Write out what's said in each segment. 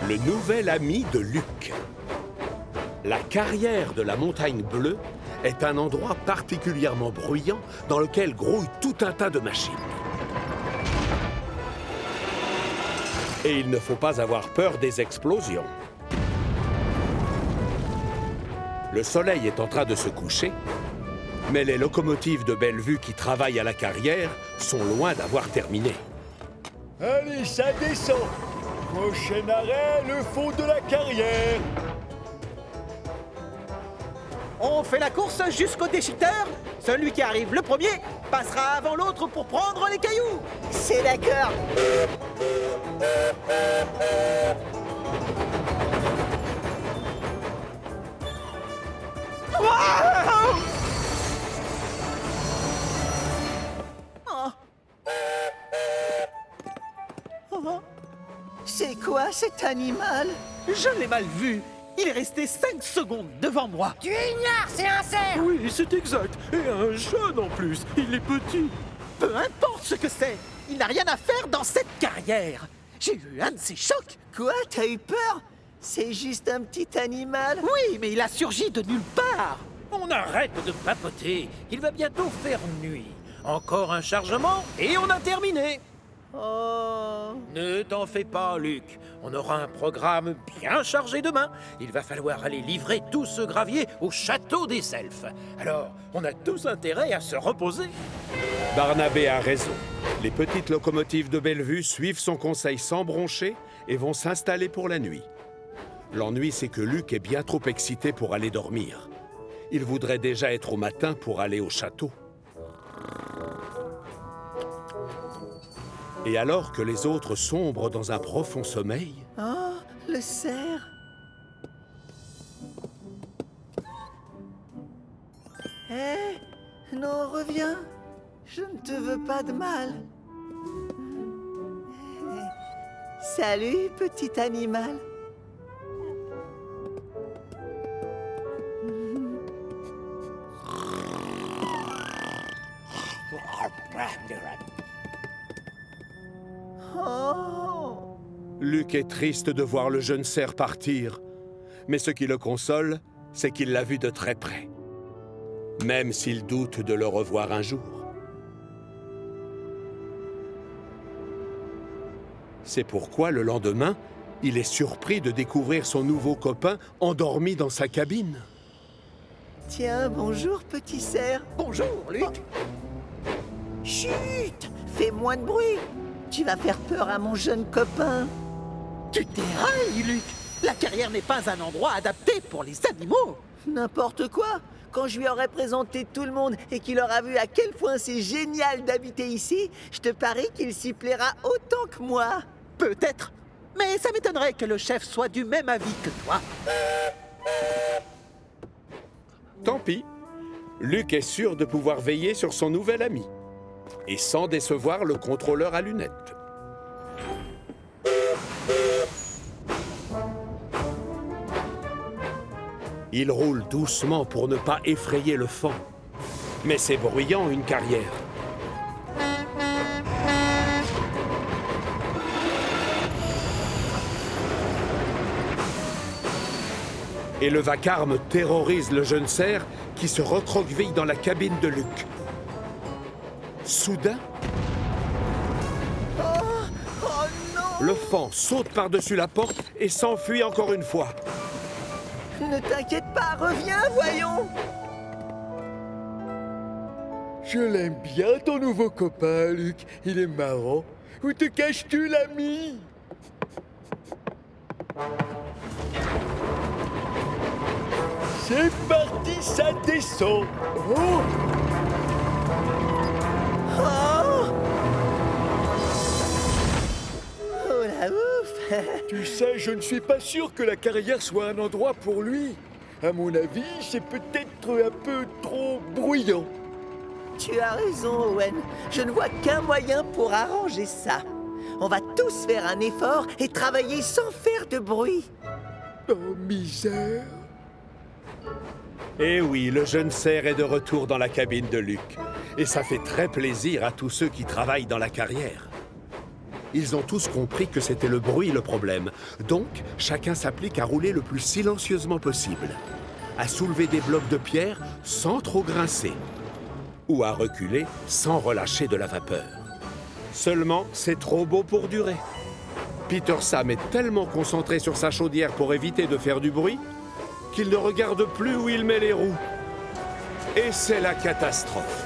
Le nouvel ami de Luc. La carrière de la Montagne Bleue est un endroit particulièrement bruyant dans lequel grouille tout un tas de machines. Et il ne faut pas avoir peur des explosions. Le soleil est en train de se coucher, mais les locomotives de Bellevue qui travaillent à la carrière sont loin d'avoir terminé. Allez, ça descend. Prochain arrêt, le fond de la carrière. On fait la course jusqu'au déchiqueteur. Celui qui arrive le premier passera avant l'autre pour prendre les cailloux. C'est d'accord. C'est quoi cet animal? Je l'ai mal vu. Il est resté 5 secondes devant moi. Tu ignores, c'est un cerf! Oui, c'est exact. Et un jeune en plus. Il est petit. Peu importe ce que c'est, il n'a rien à faire dans cette carrière. J'ai eu un de ces chocs. Quoi? T'as eu peur? C'est juste un petit animal? Oui, mais il a surgi de nulle part. On arrête de papoter. Il va bientôt faire nuit. Encore un chargement et on a terminé. Oh... Ne t'en fais pas, Luc. On aura un programme bien chargé demain. Il va falloir aller livrer tout ce gravier au château des Elfes. Alors, on a tous intérêt à se reposer. Barnabé a raison. Les petites locomotives de Bellevue suivent son conseil sans broncher et vont s'installer pour la nuit. L'ennui, c'est que Luc est bien trop excité pour aller dormir. Il voudrait déjà être au matin pour aller au château. Et alors que les autres sombrent dans un profond sommeil... Oh, le cerf. Hé, non, reviens. Je ne te veux pas de mal. Salut, petit animal. Oh! Luc est triste de voir le jeune cerf partir, mais ce qui le console, c'est qu'il l'a vu de très près, même s'il doute de le revoir un jour. C'est pourquoi, le lendemain, il est surpris de découvrir son nouveau copain endormi dans sa cabine. Tiens, bonjour, petit cerf. Bonjour, Luc. Chut! Fais moins de bruit. Tu vas faire peur à mon jeune copain. Tu dérailles, Luc. La carrière n'est pas un endroit adapté pour les animaux. N'importe quoi. Quand je lui aurai présenté tout le monde et qu'il aura vu à quel point c'est génial d'habiter ici, je te parie qu'il s'y plaira autant que moi. Peut-être. Mais ça m'étonnerait que le chef soit du même avis que toi. Tant pis. Luc est sûr de pouvoir veiller sur son nouvel ami. Et sans décevoir le contrôleur à lunettes. Il roule doucement pour ne pas effrayer le fan. Mais c'est bruyant, une carrière. Et le vacarme terrorise le jeune cerf qui se recroqueville dans la cabine de Luc. Soudain, Oh non! le fan saute par-dessus la porte et s'enfuit encore une fois. Ne t'inquiète pas, reviens, voyons. Je l'aime bien, ton nouveau copain, Luc. Il est marrant. Où te caches-tu, l'ami? C'est parti, ça descend. Oh! Oh! Oh la ouf! Tu sais, je ne suis pas sûr que la carrière soit un endroit pour lui. À mon avis, c'est peut-être un peu trop bruyant. Tu as raison, Owen. Je ne vois qu'un moyen pour arranger ça. On va tous faire un effort et travailler sans faire de bruit. Oh, misère. Eh oui, le jeune cerf est de retour dans la cabine de Luc. Et ça fait très plaisir à tous ceux qui travaillent dans la carrière. Ils ont tous compris que c'était le bruit le problème. Donc, chacun s'applique à rouler le plus silencieusement possible, à soulever des blocs de pierre sans trop grincer, ou à reculer sans relâcher de la vapeur. Seulement, c'est trop beau pour durer. Peter Sam est tellement concentré sur sa chaudière pour éviter de faire du bruit qu'il ne regarde plus où il met les roues. Et c'est la catastrophe.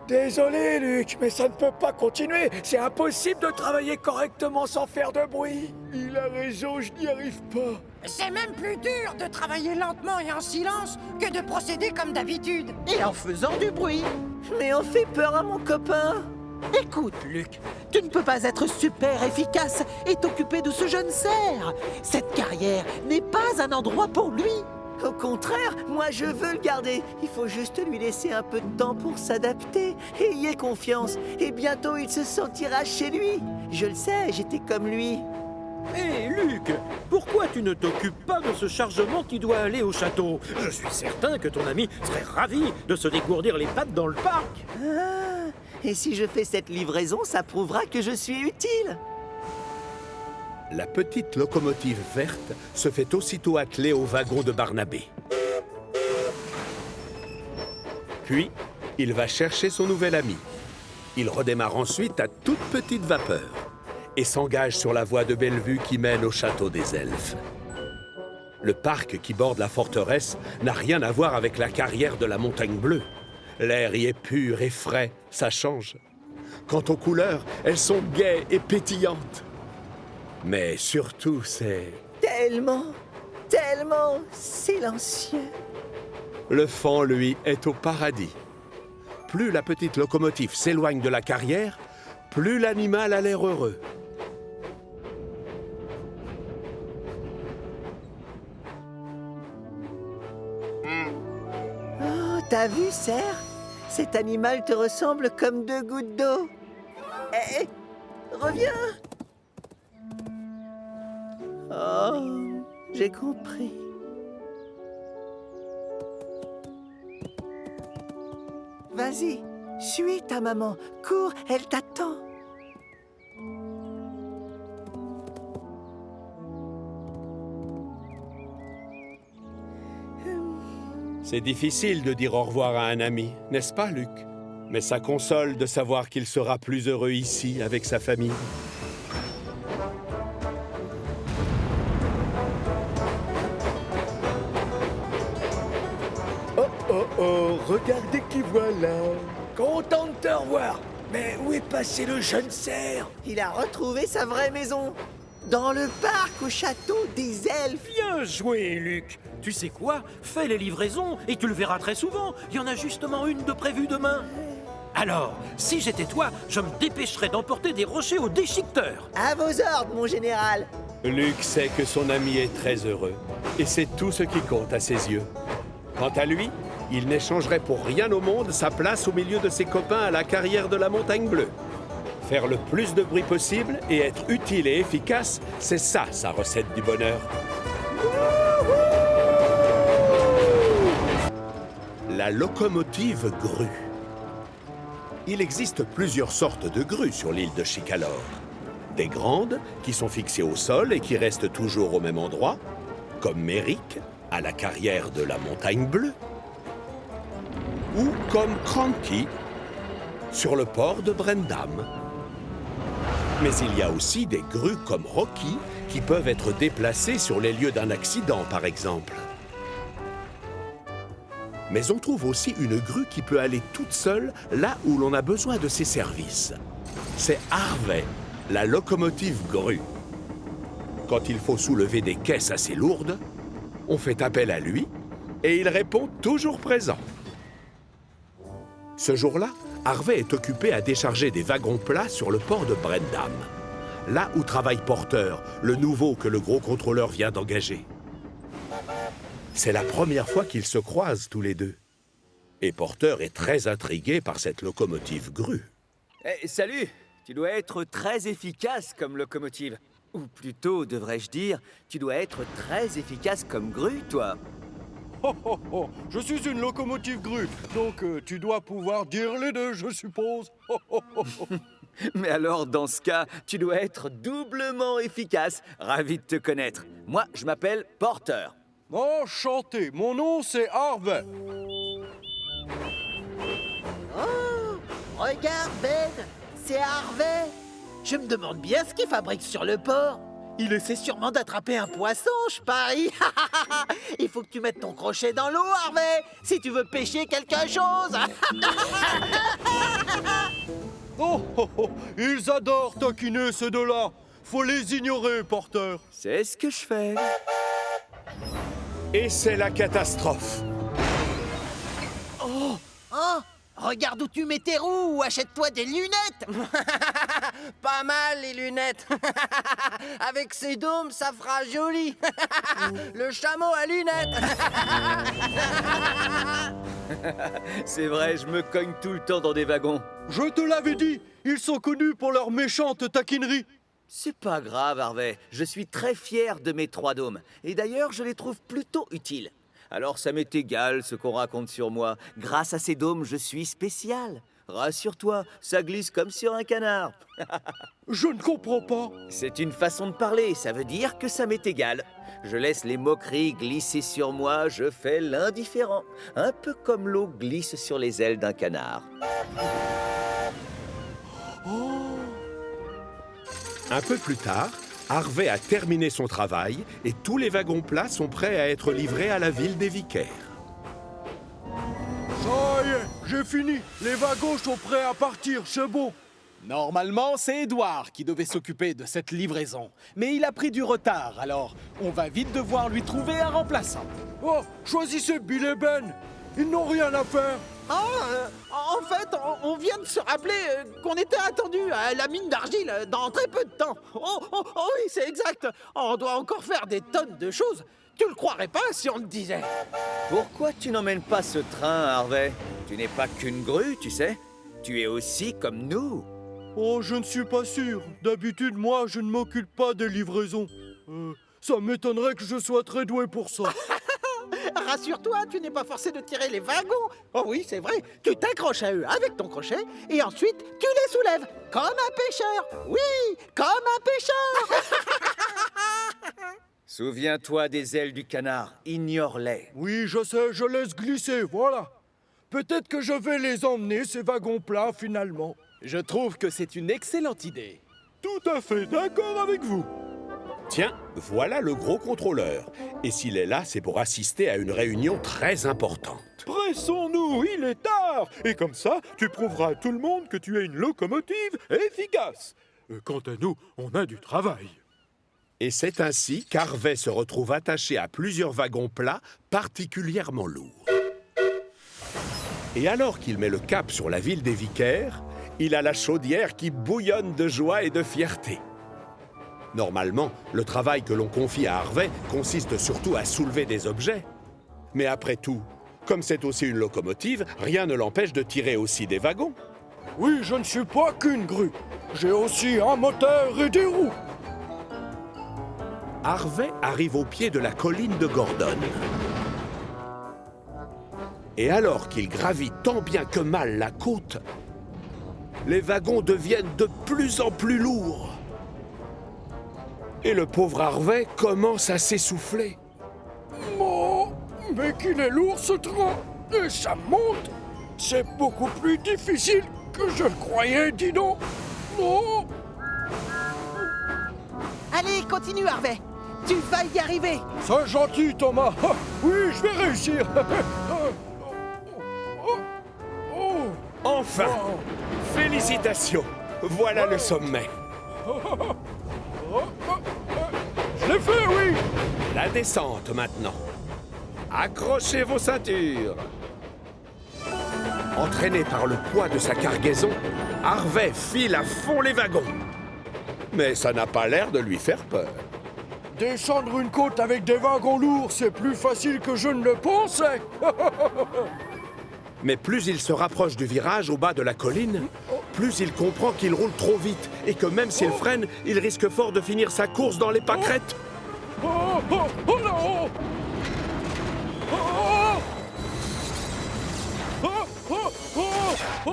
Désolé, Luc, mais ça ne peut pas continuer. C'est impossible de travailler correctement sans faire de bruit. Il a raison, je n'y arrive pas. C'est même plus dur de travailler lentement et en silence que de procéder comme d'habitude. Et en faisant du bruit. Mais on fait peur à mon copain. Écoute, Luc, tu ne peux pas être super efficace et t'occuper de ce jeune cerf. Cette carrière n'est pas un endroit pour lui. Au contraire, moi je veux le garder. Il faut juste lui laisser un peu de temps pour s'adapter. Ayez confiance, et bientôt il se sentira chez lui. Je le sais, j'étais comme lui. Hé, Luc, pourquoi tu ne t'occupes pas de ce chargement qui doit aller au château? Je suis certain que ton ami serait ravi de se dégourdir les pattes dans le parc. Ah, et si je fais cette livraison, ça prouvera que je suis utile. La petite locomotive verte se fait aussitôt atteler au wagon de Barnabé. Puis, il va chercher son nouvel ami. Il redémarre ensuite à toute petite vapeur et s'engage sur la voie de Bellevue qui mène au château des elfes. Le parc qui borde la forteresse n'a rien à voir avec la carrière de la Montagne Bleue. L'air y est pur et frais, ça change. Quant aux couleurs, elles sont gaies et pétillantes. Mais surtout, c'est... Tellement silencieux. Le fan, lui, est au paradis. Plus la petite locomotive s'éloigne de la carrière, plus l'animal a l'air heureux. Oh, t'as vu, cerf? Cet animal te ressemble comme 2 gouttes d'eau. Hé, reviens! Oh, j'ai compris. Vas-y, suis ta maman. Cours, elle t'attend. C'est difficile de dire au revoir à un ami, n'est-ce pas, Luc? Mais ça console de savoir qu'il sera plus heureux ici avec sa famille. Oh, regardez qui voilà. Content de te revoir. Mais où est passé le jeune cerf? Il a retrouvé sa vraie maison. Dans le parc au château des elfes. Bien joué, Luc. Tu sais quoi? Fais les livraisons et tu le verras très souvent. Il y en a justement une de prévue demain. Alors, si j'étais toi, je me dépêcherais d'emporter des rochers au déchiqueteur. À vos ordres, mon général. Luc sait que son ami est très heureux, et c'est tout ce qui compte à ses yeux. Quant à lui, il n'échangerait pour rien au monde sa place au milieu de ses copains à la carrière de la Montagne Bleue. Faire le plus de bruit possible et être utile et efficace, c'est ça, sa recette du bonheur. La locomotive grue. Il existe plusieurs sortes de grues sur l'île de Chicalor. Des grandes, qui sont fixées au sol et qui restent toujours au même endroit, comme Méric, à la carrière de la Montagne Bleue, ou comme Cranky, sur le port de Brendam. Mais il y a aussi des grues comme Rocky, qui peuvent être déplacées sur les lieux d'un accident, par exemple. Mais on trouve aussi une grue qui peut aller toute seule là où l'on a besoin de ses services. C'est Harvey, la locomotive grue. Quand il faut soulever des caisses assez lourdes, on fait appel à lui et il répond toujours présent. Ce jour-là, Harvey est occupé à décharger des wagons plats sur le port de Brendam, là où travaille Porter, le nouveau que le gros contrôleur vient d'engager. C'est la première fois qu'ils se croisent tous les deux. Et Porter est très intrigué par cette locomotive grue. Salut! Tu dois être très efficace comme locomotive. Ou plutôt, devrais-je dire, tu dois être très efficace comme grue, toi. Je suis une locomotive grue, donc tu dois pouvoir dire les deux, je suppose. Mais alors, dans ce cas, tu dois être doublement efficace. Ravi de te connaître. Moi, je m'appelle Porter. Enchanté, mon nom c'est Harvey. Oh, regarde Ben, c'est Harvey. Je me demande bien ce qu'il fabrique sur le port. Il essaie sûrement d'attraper un poisson, je parie. Il faut que tu mettes ton crochet dans l'eau, Harvey, si tu veux pêcher quelque chose. Ils adorent taquiner ces deux-là. Faut les ignorer, Porter. C'est ce que je fais. Et c'est la catastrophe. Oh, regarde où tu mets tes roues ou achète-toi des lunettes. Pas mal les lunettes. Avec ces dômes, ça fera joli. Le chameau à lunettes. C'est vrai, je me cogne tout le temps dans des wagons. Je te l'avais dit, ils sont connus pour leur méchante taquinerie. C'est pas grave, Harvey. Je suis très fier de mes 3 dômes. Et d'ailleurs, je les trouve plutôt utiles. Alors ça m'est égal ce qu'on raconte sur moi. Grâce à ces dômes, je suis spécial. Rassure-toi, ça glisse comme sur un canard. Je ne comprends pas. C'est une façon de parler, ça veut dire que ça m'est égal. Je laisse les moqueries glisser sur moi, je fais l'indifférent. Un peu comme l'eau glisse sur les ailes d'un canard. Un peu plus tard, Harvey a terminé son travail et tous les wagons plats sont prêts à être livrés à la ville des Vicaires. Ça y est, j'ai fini. Les wagons sont prêts à partir, c'est bon. Normalement, c'est Edward qui devait s'occuper de cette livraison. Mais il a pris du retard, alors on va vite devoir lui trouver un remplaçant. Oh, choisissez Bill et Ben. Ils n'ont rien à faire. En fait, on vient de se rappeler qu'on était attendu à la mine d'argile dans très peu de temps. Oh oui, c'est exact. On doit encore faire des tonnes de choses. Tu le croirais pas si on te disait. Pourquoi tu n'emmènes pas ce train, Harvey? Tu n'es pas qu'une grue, tu sais. Tu es aussi comme nous. Oh, je ne suis pas sûr. D'habitude, moi, je ne m'occupe pas des livraisons. Ça m'étonnerait que je sois très doué pour ça. Rassure-toi, tu n'es pas forcé de tirer les wagons. Oh oui, c'est vrai. Tu t'accroches à eux avec ton crochet et ensuite tu les soulèves. Comme un pêcheur. Oui, comme un pêcheur. Souviens-toi des ailes du canard, ignore-les. Oui, je sais, je laisse glisser, voilà. Peut-être que je vais les emmener, ces wagons plats, finalement. Je trouve que c'est une excellente idée. Tout à fait d'accord avec vous. Tiens, voilà le gros contrôleur. Et s'il est là, c'est pour assister à une réunion très importante. Pressons-nous, il est tard. Et comme ça, tu prouveras à tout le monde que tu es une locomotive efficace. Quant à nous, on a du travail. Et c'est ainsi qu'Harvey se retrouve attaché à plusieurs wagons plats particulièrement lourds. Et alors qu'il met le cap sur la ville des Vicaires, il a la chaudière qui bouillonne de joie et de fierté. Normalement, le travail que l'on confie à Harvey consiste surtout à soulever des objets. Mais après tout, comme c'est aussi une locomotive, rien ne l'empêche de tirer aussi des wagons. Oui, je ne suis pas qu'une grue. J'ai aussi un moteur et des roues. Harvey arrive au pied de la colline de Gordon. Et alors qu'il gravit tant bien que mal la côte, les wagons deviennent de plus en plus lourds. Et le pauvre Harvey commence à s'essouffler. Oh, mais qu'il est lourd ce train. Et ça monte. C'est beaucoup plus difficile que je le croyais, dis donc. Oh. Allez, continue, Harvey. Tu vas y arriver. C'est gentil, Thomas. Ah, oui, je vais réussir. Enfin, félicitations. Voilà le sommet. Je l'ai fait, oui. La descente maintenant. Accrochez vos ceintures. Entraîné par le poids de sa cargaison, Harvey file à fond les wagons. Mais ça n'a pas l'air de lui faire peur. Descendre une côte avec des wagons lourds, c'est plus facile que je ne le pensais. Mais plus il se rapproche du virage au bas de la colline, plus il comprend qu'il roule trop vite et que même s'il freine, il risque fort de finir sa course dans les pâquerettes. Oh non. oh!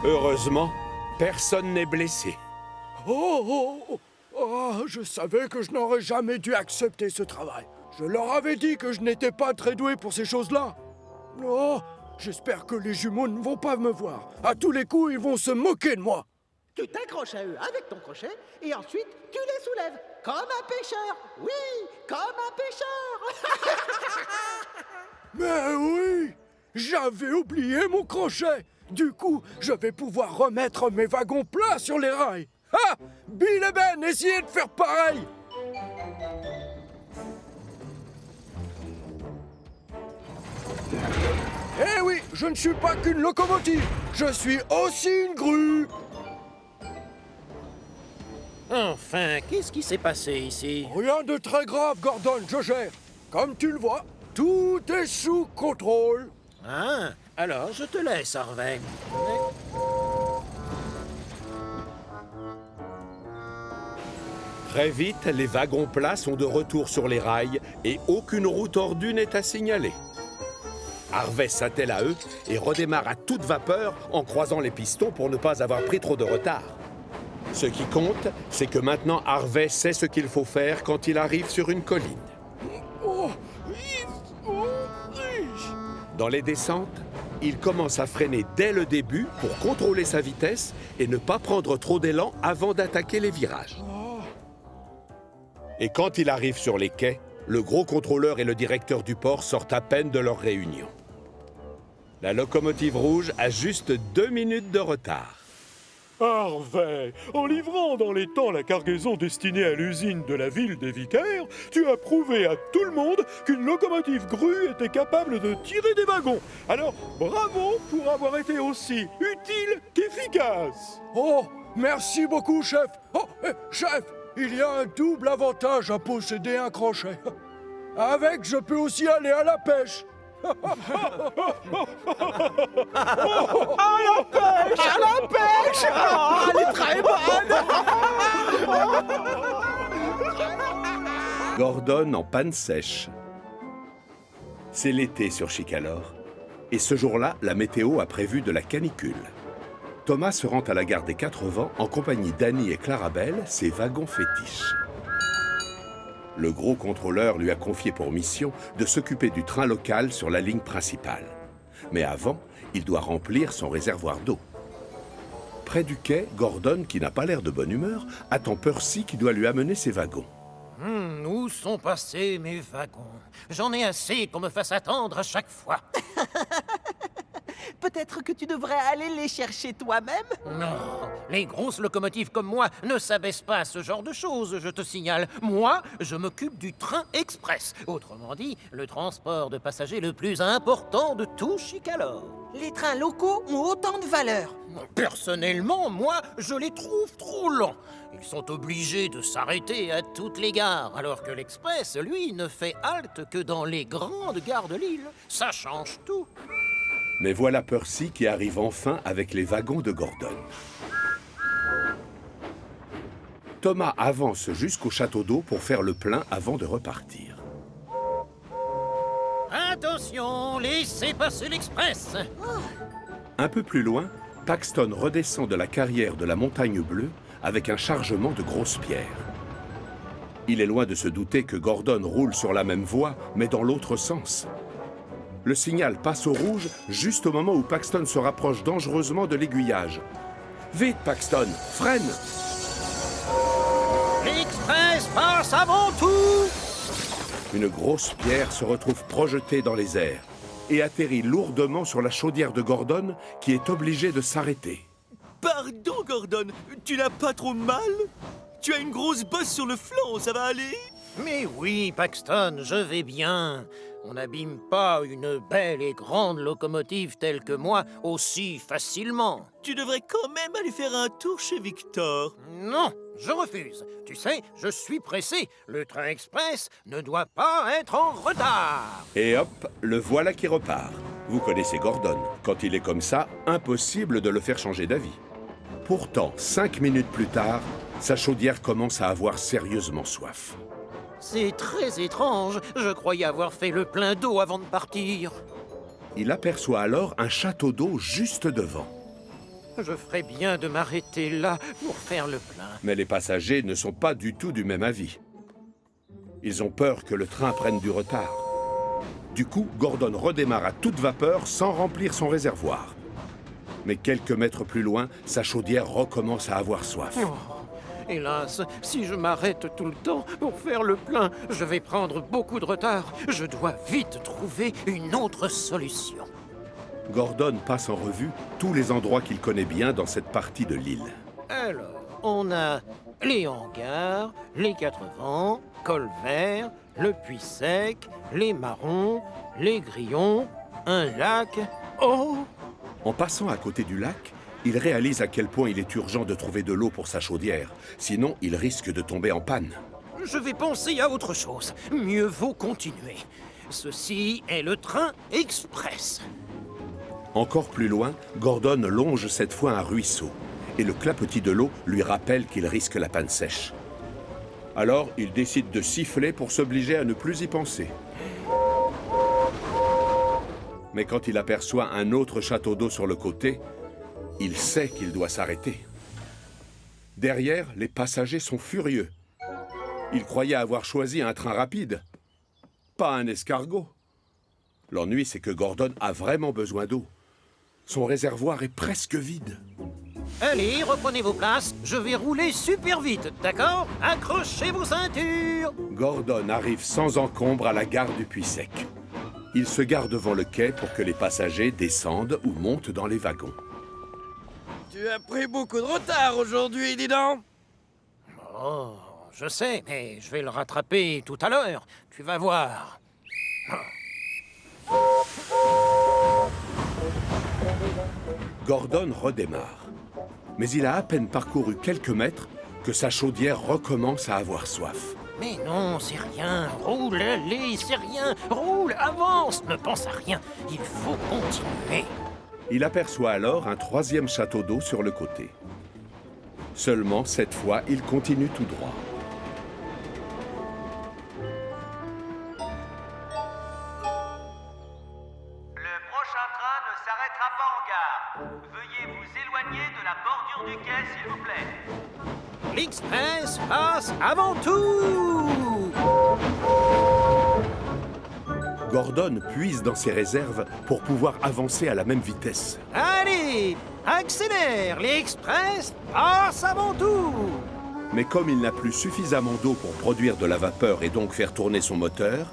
Heureusement, personne n'est blessé. Je savais que je n'aurais jamais dû accepter ce travail. Je leur avais dit que je n'étais pas très doué pour ces choses-là. Oh, j'espère que les jumeaux ne vont pas me voir. À tous les coups, ils vont se moquer de moi. Tu t'accroches à eux avec ton crochet et ensuite tu les soulèves. Comme un pêcheur. Oui, comme un pêcheur. Mais oui, j'avais oublié mon crochet. Du coup, je vais pouvoir remettre mes wagons plats sur les rails. Ah! Bill et Ben, essayez de faire pareil. Eh oui, je ne suis pas qu'une locomotive. Je suis aussi une grue. Enfin, qu'est-ce qui s'est passé ici? Rien de très grave, Gordon, je gère. Comme tu le vois, tout est sous contrôle. Ah, alors je te laisse, Harvey. Très vite, les wagons plats sont de retour sur les rails et aucune roue tordue n'est à signaler. Harvey s'attelle à eux et redémarre à toute vapeur en croisant les pistons pour ne pas avoir pris trop de retard. Ce qui compte, c'est que maintenant Harvey sait ce qu'il faut faire quand il arrive sur une colline. Dans les descentes, il commence à freiner dès le début pour contrôler sa vitesse et ne pas prendre trop d'élan avant d'attaquer les virages. Et quand il arrive sur les quais, le gros contrôleur et le directeur du port sortent à peine de leur réunion. La locomotive rouge a juste 2 minutes de retard. Harvey, en livrant dans les temps la cargaison destinée à l'usine de la ville des Vicaires, tu as prouvé à tout le monde qu'une locomotive grue était capable de tirer des wagons. Alors, bravo pour avoir été aussi utile qu'efficace. Oh, merci beaucoup, chef. Chef, il y a un double avantage à posséder un crochet. Avec, je peux aussi aller à la pêche. À la pêche. Oh, elle est très bonne. Gordon en panne sèche. C'est l'été sur Chicalor. Et ce jour-là, la météo a prévu de la canicule. Thomas se rend à la gare des Quatre Vents en compagnie d'Annie et Clarabelle, ses wagons fétiches. Le gros contrôleur lui a confié pour mission de s'occuper du train local sur la ligne principale. Mais avant, il doit remplir son réservoir d'eau. Près du quai, Gordon, qui n'a pas l'air de bonne humeur, attend Percy qui doit lui amener ses wagons. Où sont passés mes wagons? J'en ai assez qu'on me fasse attendre à chaque fois. Peut-être que tu devrais aller les chercher toi-même? Non, les grosses locomotives comme moi ne s'abaissent pas à ce genre de choses, je te signale. Moi, je m'occupe du train express. Autrement dit, le transport de passagers le plus important de tout Chicalor. Les trains locaux ont autant de valeur. Personnellement, moi, je les trouve trop lents. Ils sont obligés de s'arrêter à toutes les gares, alors que l'express, lui, ne fait halte que dans les grandes gares de l'île. Ça change tout. Mais voilà Percy qui arrive enfin avec les wagons de Gordon. Thomas avance jusqu'au château d'eau pour faire le plein avant de repartir. Attention, laissez passer l'express. Un peu plus loin, Paxton redescend de la carrière de la Montagne Bleue avec un chargement de grosses pierres. Il est loin de se douter que Gordon roule sur la même voie, mais dans l'autre sens. Le signal passe au rouge juste au moment où Paxton se rapproche dangereusement de l'aiguillage. Vite, Paxton, freine! L'express passe avant tout. Une grosse pierre se retrouve projetée dans les airs et atterrit lourdement sur la chaudière de Gordon qui est obligé de s'arrêter. Pardon, Gordon, tu n'as pas trop mal? Tu as une grosse bosse sur le flanc, ça va aller? Mais oui, Paxton, je vais bien. On n'abîme pas une belle et grande locomotive telle que moi aussi facilement. Tu devrais quand même aller faire un tour chez Victor. Non, je refuse. Tu sais, je suis pressé. Le train express ne doit pas être en retard. Et hop, le voilà qui repart. Vous connaissez Gordon. Quand il est comme ça, impossible de le faire changer d'avis. Pourtant, 5 minutes plus tard, sa chaudière commence à avoir sérieusement soif. C'est très étrange. Je croyais avoir fait le plein d'eau avant de partir. Il aperçoit alors un château d'eau juste devant. Je ferais bien de m'arrêter là pour faire le plein. Mais les passagers ne sont pas du tout du même avis. Ils ont peur que le train prenne du retard. Du coup, Gordon redémarre à toute vapeur sans remplir son réservoir. Mais quelques mètres plus loin, sa chaudière recommence à avoir soif. Oh, hélas, si je m'arrête tout le temps pour faire le plein, je vais prendre beaucoup de retard. Je dois vite trouver une autre solution. Gordon passe en revue tous les endroits qu'il connaît bien dans cette partie de l'île. Alors, on a les hangars, les 4 vents, Colvert, le puits sec, les marrons, les grillons, un lac... Oh! En passant à côté du lac, il réalise à quel point il est urgent de trouver de l'eau pour sa chaudière. Sinon, il risque de tomber en panne. Je vais penser à autre chose. Mieux vaut continuer. Ceci est le train express. Encore plus loin, Gordon longe cette fois un ruisseau. Et le clapotis de l'eau lui rappelle qu'il risque la panne sèche. Alors, il décide de siffler pour s'obliger à ne plus y penser. Mais quand il aperçoit un autre château d'eau sur le côté, il sait qu'il doit s'arrêter. Derrière, les passagers sont furieux. Ils croyaient avoir choisi un train rapide, pas un escargot. L'ennui, c'est que Gordon a vraiment besoin d'eau. Son réservoir est presque vide. Allez, reprenez vos places. Je vais rouler super vite, d'accord? Accrochez vos ceintures. Gordon arrive sans encombre à la gare du Puits Sec. Il se gare devant le quai pour que les passagers descendent ou montent dans les wagons. Tu as pris beaucoup de retard aujourd'hui, dis donc. Oh, je sais, mais je vais le rattraper tout à l'heure. Tu vas voir. Gordon redémarre. Mais il a à peine parcouru quelques mètres que sa chaudière recommence à avoir soif. Mais non, c'est rien. Roule, allez, c'est rien. Roule, avance, ne pense à rien. Il faut continuer. Il aperçoit alors un troisième château d'eau sur le côté. Seulement, cette fois, il continue tout droit. Le prochain train ne s'arrêtera pas en gare. Veuillez vous éloigner de la bordure du quai, s'il vous plaît. L'Express passe avant tout. Gordon puise dans ses réserves pour pouvoir avancer à la même vitesse. Allez, accélère, l'Express passe avant tout. Mais comme il n'a plus suffisamment d'eau pour produire de la vapeur et donc faire tourner son moteur,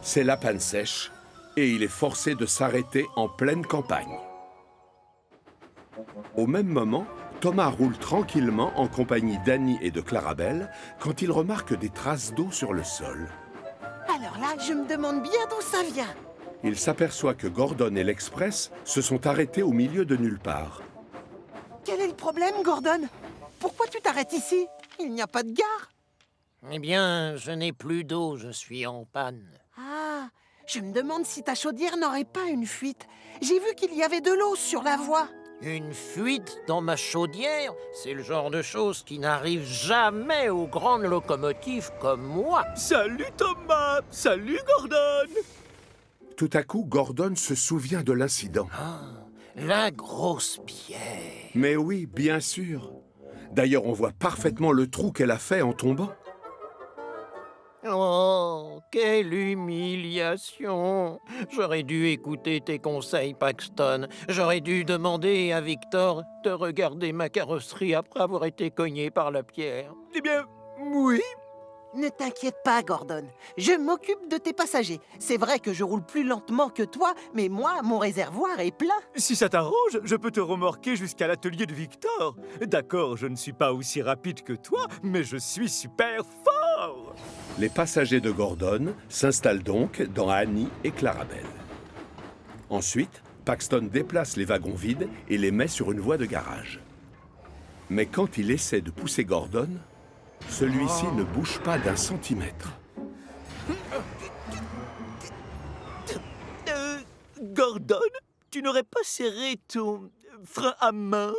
c'est la panne sèche et il est forcé de s'arrêter en pleine campagne. Au même moment, Thomas roule tranquillement en compagnie d'Annie et de Clarabelle quand il remarque des traces d'eau sur le sol. Alors là, je me demande bien d'où ça vient. Il s'aperçoit que Gordon et l'Express se sont arrêtés au milieu de nulle part. Quel est le problème, Gordon? Pourquoi tu t'arrêtes ici? Il n'y a pas de gare. Eh bien, je n'ai plus d'eau, je suis en panne. Ah, je me demande si ta chaudière n'aurait pas une fuite. J'ai vu qu'il y avait de l'eau sur la voie. Une fuite dans ma chaudière, c'est le genre de choses qui n'arrive jamais aux grandes locomotives comme moi. Salut Thomas. Salut Gordon. Tout à coup, Gordon se souvient de l'incident. Ah, la grosse pierre. Mais oui, bien sûr. D'ailleurs, on voit parfaitement le trou qu'elle a fait en tombant. Oh, quelle humiliation! J'aurais dû écouter tes conseils, Paxton. J'aurais dû demander à Victor de regarder ma carrosserie après avoir été cogné par la pierre. Eh bien, oui. Ne t'inquiète pas, Gordon. Je m'occupe de tes passagers. C'est vrai que je roule plus lentement que toi, mais moi, mon réservoir est plein. Si ça t'arrange, je peux te remorquer jusqu'à l'atelier de Victor. D'accord, je ne suis pas aussi rapide que toi, mais je suis super fort. Les passagers de Gordon s'installent donc dans Annie et Clarabelle. Ensuite, Paxton déplace les wagons vides et les met sur une voie de garage. Mais quand il essaie de pousser Gordon, celui-ci ne bouge pas d'un centimètre. Gordon, tu n'aurais pas serré ton frein à main?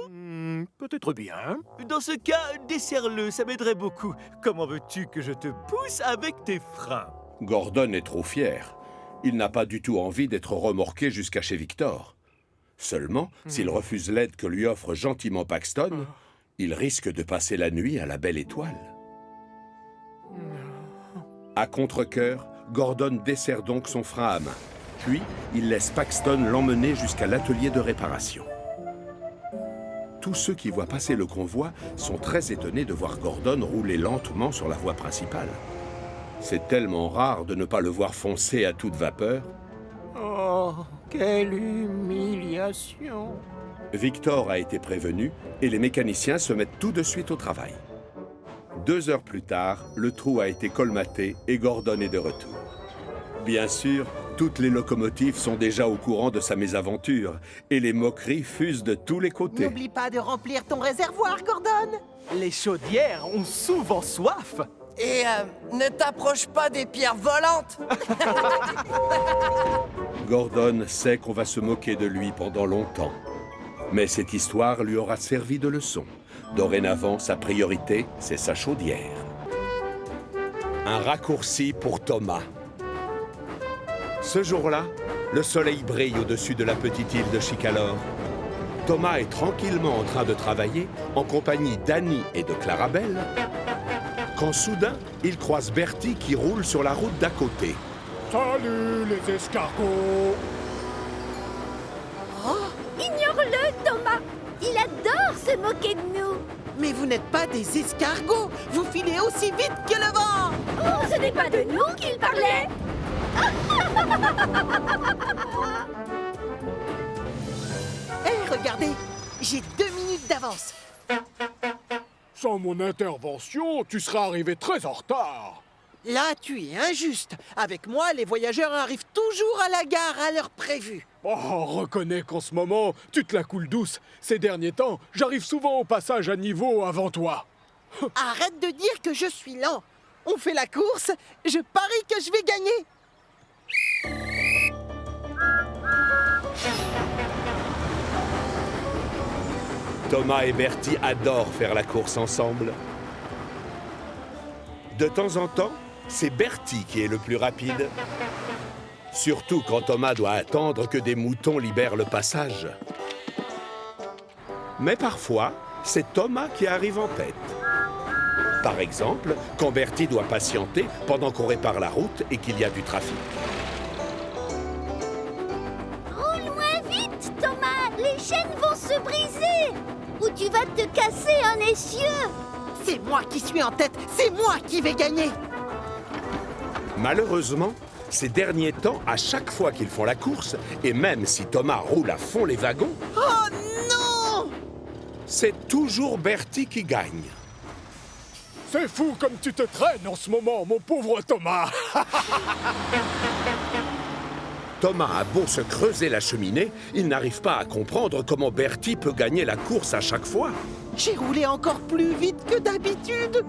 Peut-être bien. Dans ce cas, desserre-le, ça m'aiderait beaucoup. Comment veux-tu que je te pousse avec tes freins? Gordon est trop fier. Il n'a pas du tout envie d'être remorqué jusqu'à chez Victor. Seulement, s'il refuse l'aide que lui offre gentiment Paxton, il risque de passer la nuit à la Belle Étoile. À contre-cœur, Gordon desserre donc son frein à main. Puis, il laisse Paxton l'emmener jusqu'à l'atelier de réparation. Tous ceux qui voient passer le convoi sont très étonnés de voir Gordon rouler lentement sur la voie principale. C'est tellement rare de ne pas le voir foncer à toute vapeur. Oh, quelle humiliation! Victor a été prévenu et les mécaniciens se mettent tout de suite au travail. 2 heures plus tard, le trou a été colmaté et Gordon est de retour. Bien sûr, toutes les locomotives sont déjà au courant de sa mésaventure et les moqueries fusent de tous les côtés. N'oublie pas de remplir ton réservoir, Gordon. Les chaudières ont souvent soif. Et ne t'approche pas des pierres volantes. Gordon sait qu'on va se moquer de lui pendant longtemps. Mais cette histoire lui aura servi de leçon. Dorénavant, sa priorité, c'est sa chaudière. Un raccourci pour Thomas. Ce jour-là, le soleil brille au-dessus de la petite île de Chicalor. Thomas est tranquillement en train de travailler en compagnie d'Annie et de Clarabelle, quand soudain, il croise Bertie qui roule sur la route d'à côté. Salut les escargots! Ignore-le, Thomas. Il adore se moquer de nous. Mais vous n'êtes pas des escargots. Vous filez aussi vite que le vent. Oh, ce n'est pas de nous qu'il parlait. Hé, regardez, j'ai 2 minutes d'avance. Sans mon intervention, tu seras arrivé très en retard. Là, tu es injuste. Avec moi, les voyageurs arrivent toujours à la gare à l'heure prévue. Oh, reconnais qu'en ce moment, tu te la coules douce. Ces derniers temps, j'arrive souvent au passage à niveau avant toi. Arrête de dire que je suis lent. On fait la course, je parie que je vais gagner. Thomas et Bertie adorent faire la course ensemble. De temps en temps, c'est Bertie qui est le plus rapide. Surtout quand Thomas doit attendre que des moutons libèrent le passage. Mais parfois, c'est Thomas qui arrive en tête. Par exemple, quand Bertie doit patienter pendant qu'on répare la route et qu'il y a du trafic. Roule moins vite, Thomas. Les chaînes vont se briser. Ou tu vas te casser un essieu. C'est moi qui suis en tête, c'est moi qui vais gagner. Malheureusement, ces derniers temps, à chaque fois qu'ils font la course, et même si Thomas roule à fond les wagons, Oh non! c'est toujours Bertie qui gagne. C'est fou comme tu te traînes en ce moment, mon pauvre Thomas. Thomas a beau se creuser la cheminée, il n'arrive pas à comprendre comment Bertie peut gagner la course à chaque fois. J'ai roulé encore plus vite que d'habitude.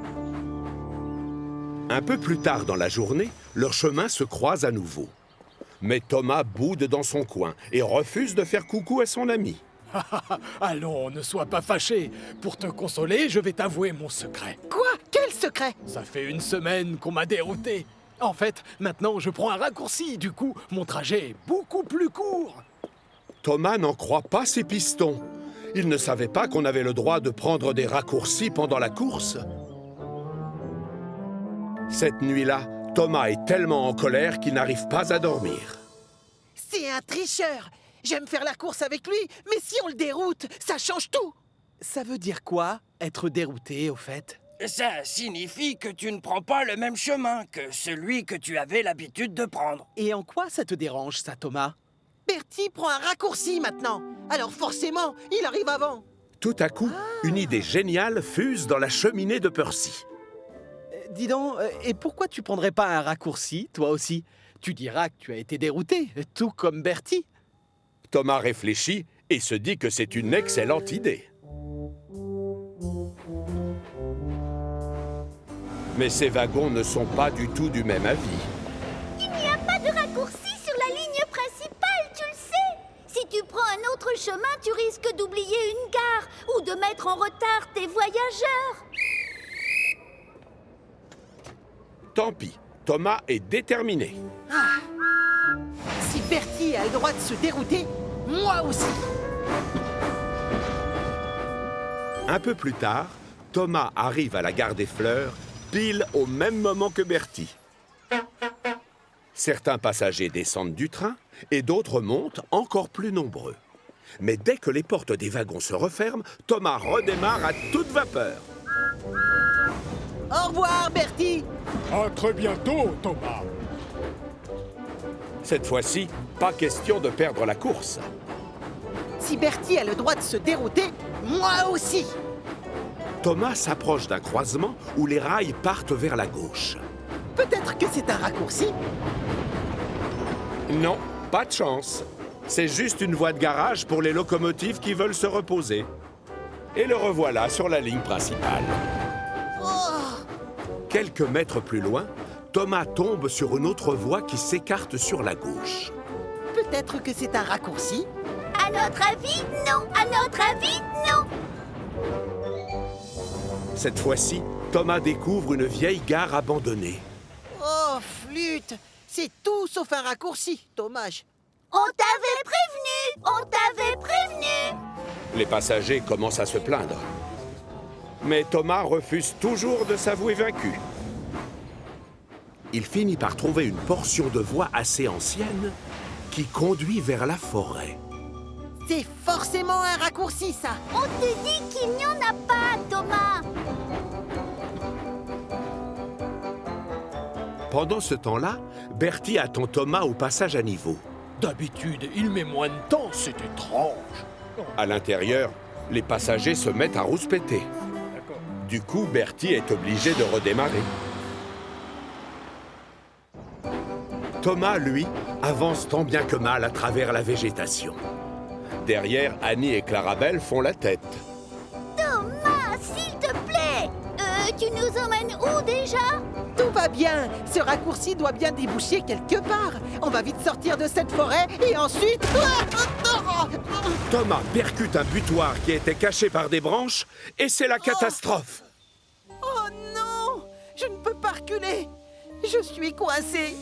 Un peu plus tard dans la journée, leurs chemins se croisent à nouveau. Mais Thomas boude dans son coin et refuse de faire coucou à son ami. Allons, ne sois pas fâché. Pour te consoler, je vais t'avouer mon secret. Quoi? Quel secret? Ça fait 1 semaine qu'on m'a dérouté. En fait, maintenant, je prends un raccourci. Du coup, mon trajet est beaucoup plus court. Thomas n'en croit pas ses pistons. Il ne savait pas qu'on avait le droit de prendre des raccourcis pendant la course. Cette nuit-là, Thomas est tellement en colère qu'il n'arrive pas à dormir. C'est un tricheur. J'aime faire la course avec lui, mais si on le déroute, ça change tout. Ça veut dire quoi, être dérouté, au fait? Ça signifie que tu ne prends pas le même chemin que celui que tu avais l'habitude de prendre. Et en quoi ça te dérange, ça, Thomas? Bertie prend un raccourci maintenant. Alors forcément, il arrive avant. Tout à coup, une idée géniale fuse dans la cheminée de Percy. Dis donc, et pourquoi tu prendrais pas un raccourci, toi aussi? Tu diras que tu as été dérouté, tout comme Bertie. Thomas réfléchit et se dit que c'est une excellente idée. Mais ces wagons ne sont pas du tout du même avis. Il n'y a pas de raccourci sur la ligne principale, tu le sais. Si tu prends un autre chemin, tu risques d'oublier une gare ou de mettre en retard tes voyageurs. Tant pis, Thomas est déterminé. Bertie a le droit de se dérouter, moi aussi. Un peu plus tard, Thomas arrive à la gare des Fleurs, pile au même moment que Bertie. Certains passagers descendent du train et d'autres montent, encore plus nombreux. Mais dès que les portes des wagons se referment, Thomas redémarre à toute vapeur. Au revoir, Bertie. À très bientôt, Thomas. Cette fois-ci, pas question de perdre la course. Si Bertie a le droit de se dérouter, moi aussi. Thomas s'approche d'un croisement où les rails partent vers la gauche. Peut-être que c'est un raccourci. Non, pas de chance. C'est juste une voie de garage pour les locomotives qui veulent se reposer. Et le revoilà sur la ligne principale. Quelques mètres plus loin, Thomas tombe sur une autre voie qui s'écarte sur la gauche. Peut-être que c'est un raccourci. À notre avis, non. À notre avis, non. Cette fois-ci, Thomas découvre une vieille gare abandonnée. Oh, flûte. C'est tout sauf un raccourci. Dommage. On t'avait prévenu. On t'avait prévenu. Les passagers commencent à se plaindre. Mais Thomas refuse toujours de s'avouer vaincu. Il finit par trouver une portion de voie assez ancienne qui conduit vers la forêt. C'est forcément un raccourci, ça. On te dit qu'il n'y en a pas, Thomas. Pendant ce temps-là, Bertie attend Thomas au passage à niveau. D'habitude, il met moins de temps, c'est étrange. À l'intérieur, les passagers se mettent à rouspéter. Du coup, Bertie est obligé de redémarrer. Thomas, lui, avance tant bien que mal à travers la végétation. Derrière, Annie et Clarabelle font la tête. Thomas, s'il te plaît. Tu nous emmènes où déjà? Tout va bien. Ce raccourci doit bien déboucher quelque part. On va vite sortir de cette forêt et ensuite... Thomas percute un butoir qui était caché par des branches et c'est la catastrophe. Oh non! Je ne peux pas reculer. Je suis coincé.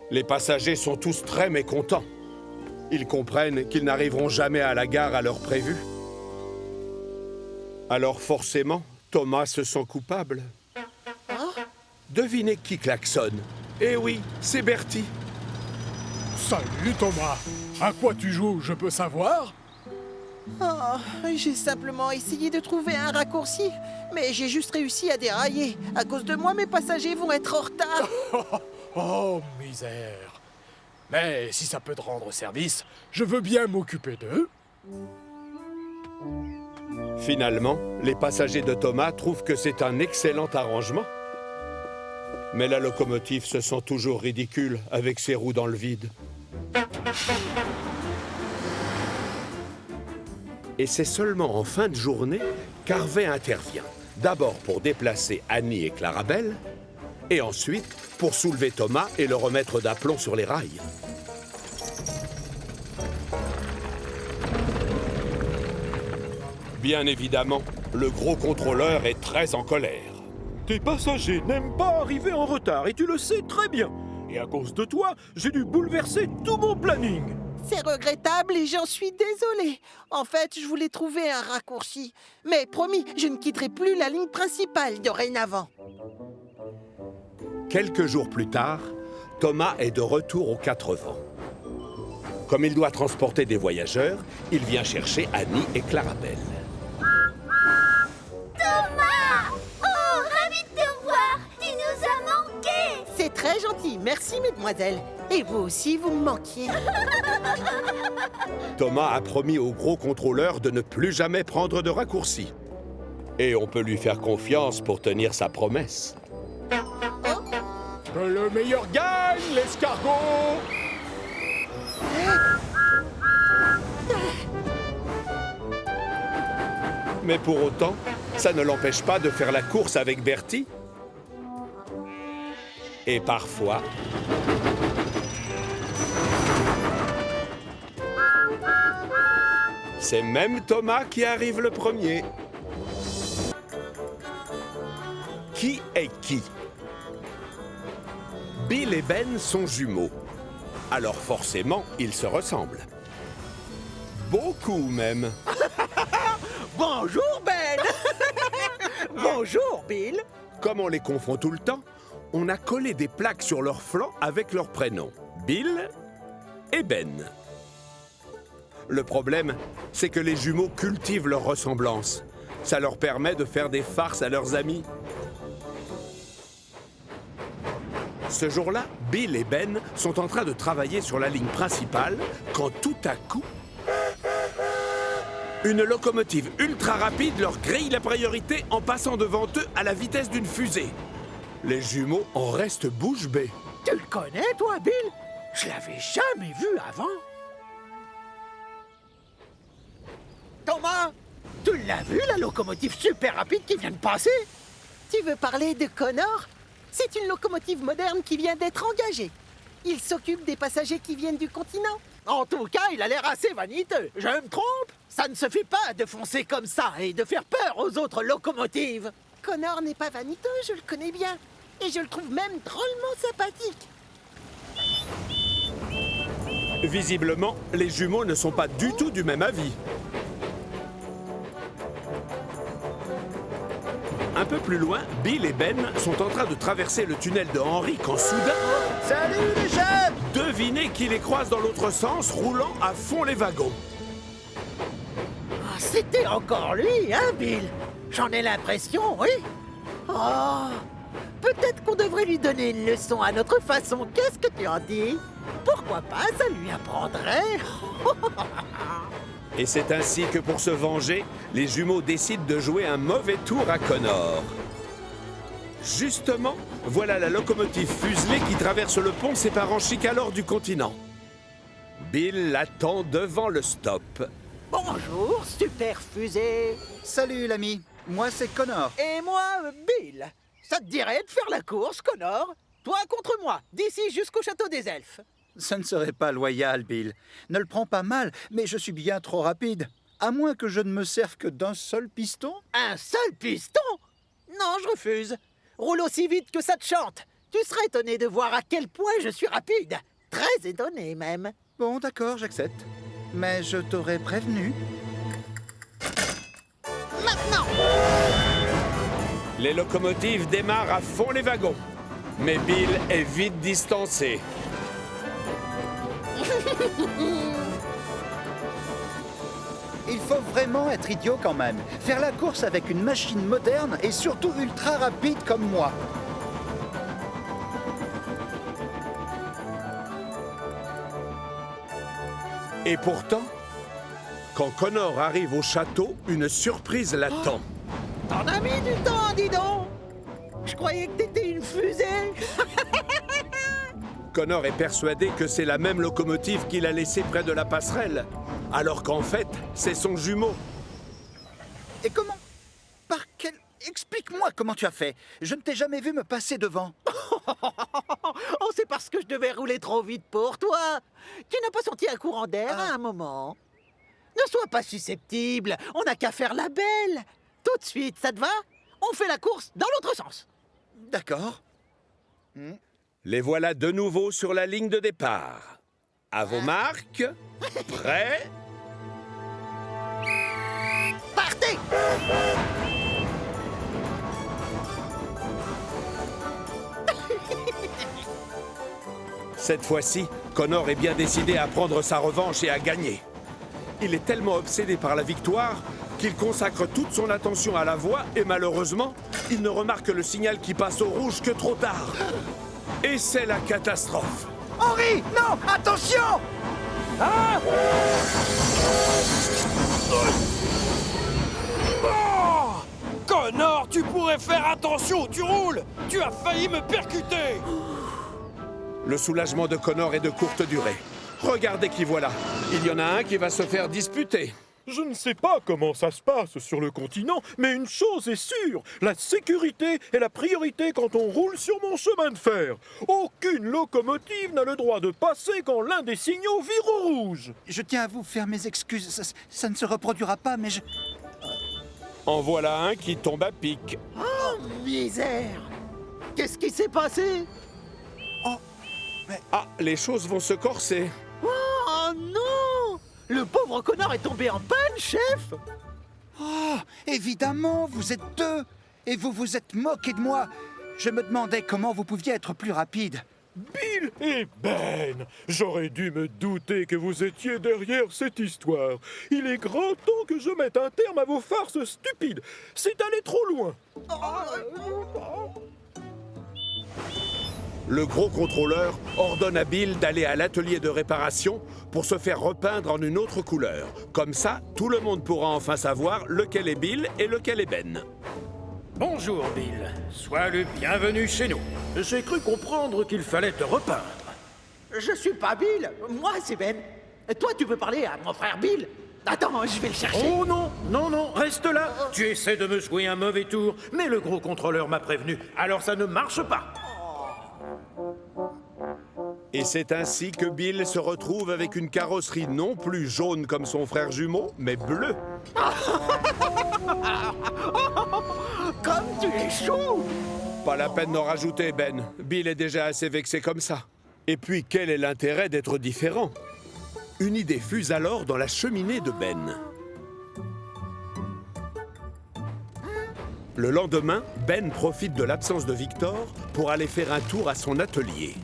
Les passagers sont tous très mécontents. Ils comprennent qu'ils n'arriveront jamais à la gare à l'heure prévue. Alors forcément, Thomas se sent coupable. Devinez qui klaxonne? Eh oui, c'est Bertie. Salut, Thomas. À quoi tu joues, je peux savoir? Oh, j'ai simplement essayé de trouver un raccourci, mais j'ai juste réussi à dérailler. À cause de moi, mes passagers vont être en retard. Oh, misère. Mais si ça peut te rendre service, je veux bien m'occuper d'eux. Finalement, les passagers de Thomas trouvent que c'est un excellent arrangement. Mais la locomotive se sent toujours ridicule avec ses roues dans le vide. Et c'est seulement en fin de journée qu'Harvey intervient. D'abord pour déplacer Annie et Clarabelle, et ensuite pour soulever Thomas et le remettre d'aplomb sur les rails. Bien évidemment, le gros contrôleur est très en colère. Tes passagers n'aiment pas arriver en retard et tu le sais très bien. Et à cause de toi, j'ai dû bouleverser tout mon planning. C'est regrettable et j'en suis désolée. En fait, je voulais trouver un raccourci. Mais promis, je ne quitterai plus la ligne principale dorénavant. Quelques jours plus tard, Thomas est de retour aux Quatre Vents. Comme il doit transporter des voyageurs, il vient chercher Annie et Clarabelle. Thomas! Oh, ravi de te voir! Tu nous as manqué! C'est très gentil, merci mesdemoiselles. Et vous aussi, vous me manquiez. Thomas a promis au gros contrôleur de ne plus jamais prendre de raccourcis. Et on peut lui faire confiance pour tenir sa promesse. Que le meilleur gagne, l'escargot! Mais pour autant, ça ne l'empêche pas de faire la course avec Bertie. Et parfois... c'est même Thomas qui arrive le premier. Qui est qui? Bill et Ben sont jumeaux. Alors forcément, ils se ressemblent. Beaucoup même. Bonjour, Ben. Bonjour, Bill. Comme on les confond tout le temps, on a collé des plaques sur leurs flancs avec leurs prénoms. Bill et Ben. Le problème, c'est que les jumeaux cultivent leur ressemblance. Ça leur permet de faire des farces à leurs amis. Ce jour-là, Bill et Ben sont en train de travailler sur la ligne principale quand tout à coup, une locomotive ultra rapide leur grille la priorité en passant devant eux à la vitesse d'une fusée. Les jumeaux en restent bouche bée. Tu le connais, toi, Bill? Je l'avais jamais vu avant. Thomas, tu l'as vu, la locomotive super rapide qui vient de passer? Tu veux parler de Connor? C'est une locomotive moderne qui vient d'être engagée. Il s'occupe des passagers qui viennent du continent. En tout cas, il a l'air assez vaniteux. Je me trompe? Ça ne suffit pas de foncer comme ça et de faire peur aux autres locomotives. Connor n'est pas vaniteux, je le connais bien. Et je le trouve même drôlement sympathique. Visiblement, les jumeaux ne sont pas du tout du même avis. Un peu plus loin, Bill et Ben sont en train de traverser le tunnel de Henry quand soudain... Salut les jeunes! Devinez qui les croise dans l'autre sens, roulant à fond les wagons. Ah, c'était encore lui, hein, Bill? J'en ai l'impression, oui. Oh, peut-être qu'on devrait lui donner une leçon à notre façon. Qu'est-ce que tu en dis? Pourquoi pas, ça lui apprendrait. Et c'est ainsi que pour se venger, les jumeaux décident de jouer un mauvais tour à Connor. Justement, voilà la locomotive fuselée qui traverse le pont séparant Chicalor du continent. Bill l'attend devant le stop. Bonjour, super fusée. Salut l'ami, moi c'est Connor. Et moi, Bill. Ça te dirait de faire la course, Connor? Toi contre moi, d'ici jusqu'au château des elfes. Ce ne serait pas loyal, Bill. Ne le prends pas mal, mais je suis bien trop rapide. À moins que je ne me serve que d'un seul piston. Un seul piston? Non, je refuse. Roule aussi vite que ça te chante. Tu serais étonné de voir à quel point je suis rapide. Très étonné, même. Bon, d'accord, j'accepte. Mais je t'aurais prévenu. Maintenant! Les locomotives démarrent à fond les wagons. Mais Bill est vite distancé. Il faut vraiment être idiot quand même. Faire la course avec une machine moderne et surtout ultra rapide comme moi. Et pourtant, quand Connor arrive au château, une surprise l'attend. T'en as mis du temps, dis donc! Je croyais que t'étais une fusée! Connor est persuadé que c'est la même locomotive qu'il a laissée près de la passerelle, alors qu'en fait, c'est son jumeau. Et comment? Par quel... Explique-moi comment tu as fait. Je ne t'ai jamais vu me passer devant. Oh, c'est parce que je devais rouler trop vite pour toi. Tu n'as pas senti un courant d'air à un moment? Ne sois pas susceptible. On n'a qu'à faire la belle. Tout de suite, ça te va? On fait la course dans l'autre sens. D'accord. Les voilà de nouveau sur la ligne de départ. À vos marques, prêts? Partez! Cette fois-ci, Connor est bien décidé à prendre sa revanche et à gagner. Il est tellement obsédé par la victoire qu'il consacre toute son attention à la voie et malheureusement, il ne remarque le signal qui passe au rouge que trop tard. Et c'est la catastrophe. Henry, non, attention! Oh Connor, tu pourrais faire attention où tu roules! Tu as failli me percuter! Le soulagement de Connor est de courte durée. Regardez qui voilà. Il y en a un qui va se faire disputer. Je ne sais pas comment ça se passe sur le continent, mais une chose est sûre, la sécurité est la priorité quand on roule sur mon chemin de fer. Aucune locomotive n'a le droit de passer quand l'un des signaux vire au rouge. Je tiens à vous faire mes excuses. Ça ne se reproduira pas, mais je... En voilà un qui tombe à pic. Oh, misère! Qu'est-ce qui s'est passé? Ah, les choses vont se corser. Oh non! Le pauvre connard est tombé en panne, chef! Oh, évidemment, vous êtes deux. Et vous vous êtes moqué de moi. Je me demandais comment vous pouviez être plus rapide. Bill et Ben, j'aurais dû me douter que vous étiez derrière cette histoire. Il est grand temps que je mette un terme à vos farces stupides. C'est allé trop loin. Le gros contrôleur ordonne à Bill d'aller à l'atelier de réparation pour se faire repeindre en une autre couleur. Comme ça, tout le monde pourra enfin savoir lequel est Bill et lequel est Ben. Bonjour, Bill. Sois le bienvenu chez nous. J'ai cru comprendre qu'il fallait te repeindre. Je suis pas Bill, moi c'est Ben. Et toi, tu peux parler à mon frère Bill. Attends, je vais le chercher. Oh non, non, non, reste là. Tu essaies de me jouer un mauvais tour, mais le gros contrôleur m'a prévenu, alors ça ne marche pas. Et c'est ainsi que Bill se retrouve avec une carrosserie non plus jaune comme son frère jumeau, mais bleue. Comme tu es chou! Pas la peine d'en rajouter, Ben. Bill est déjà assez vexé comme ça. Et puis, quel est l'intérêt d'être différent? Une idée fuse alors dans la cheminée de Ben. Le lendemain, Ben profite de l'absence de Victor pour aller faire un tour à son atelier.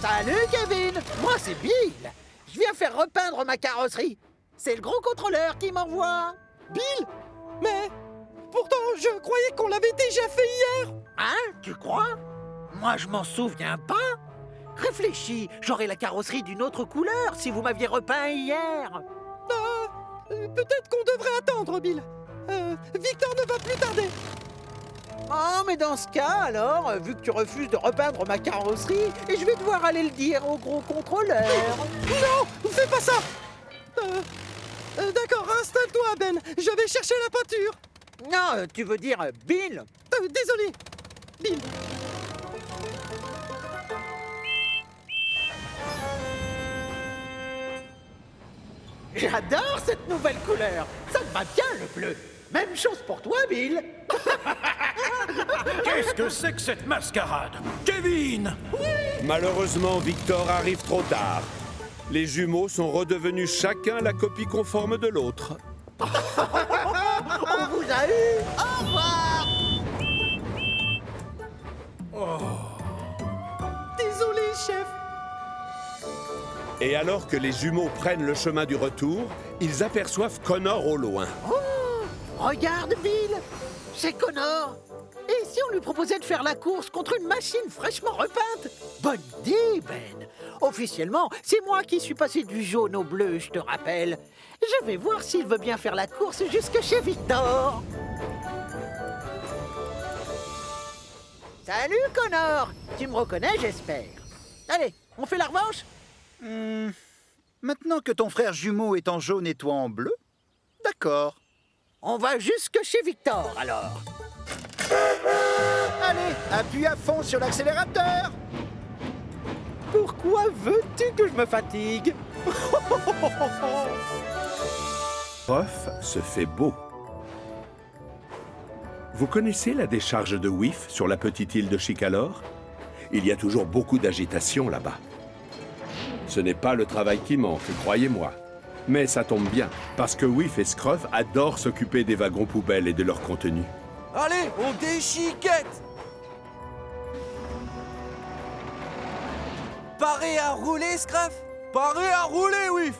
Salut, Kevin! Moi, c'est Bill! Je viens faire repeindre ma carrosserie. C'est le gros contrôleur qui m'envoie. Bill? Mais pourtant, je croyais qu'on l'avait déjà fait hier. Hein? Tu crois? Moi, je m'en souviens pas. Réfléchis, j'aurais la carrosserie d'une autre couleur si vous m'aviez repeint hier. Peut-être qu'on devrait attendre, Bill. Victor ne va plus tarder. Oh, mais dans ce cas, alors, vu que tu refuses de repeindre ma carrosserie, je vais devoir aller le dire au gros contrôleur. Non, fais pas ça. D'accord, installe-toi, Ben. Je vais chercher la peinture. Non, tu veux dire Bill? Désolé. Bill. J'adore cette nouvelle couleur. Ça te va bien, le bleu. Même chose pour toi, Bill. Qu'est-ce que c'est que cette mascarade? Kevin! Malheureusement, Victor arrive trop tard. Les jumeaux sont redevenus chacun la copie conforme de l'autre. On vous a eu. Au revoir. Désolé, chef. Et alors que les jumeaux prennent le chemin du retour, ils aperçoivent Connor au loin. Oh, regarde, Bill. C'est Connor. Et si on lui proposait de faire la course contre une machine fraîchement repeinte? Bonne idée, Ben. Officiellement, c'est moi qui suis passé du jaune au bleu, je te rappelle. Je vais voir s'il veut bien faire la course jusque chez Victor. Salut, Connor. Tu me reconnais, j'espère. Allez, on fait la revanche? Maintenant que ton frère jumeau est en jaune et toi en bleu, d'accord. On va jusque chez Victor, alors. Allez, appuie à fond sur l'accélérateur. Pourquoi veux-tu que je me fatigue? Scruff se fait beau. Vous connaissez la décharge de Whiff sur la petite île de Chicalor? Il y a toujours beaucoup d'agitation là-bas. Ce n'est pas le travail qui manque, croyez-moi. Mais ça tombe bien, parce que Whiff et Scruff adorent s'occuper des wagons poubelles et de leur contenu. Allez, on déchiquette! Paré à rouler, Scruff? Paré à rouler, Whiff!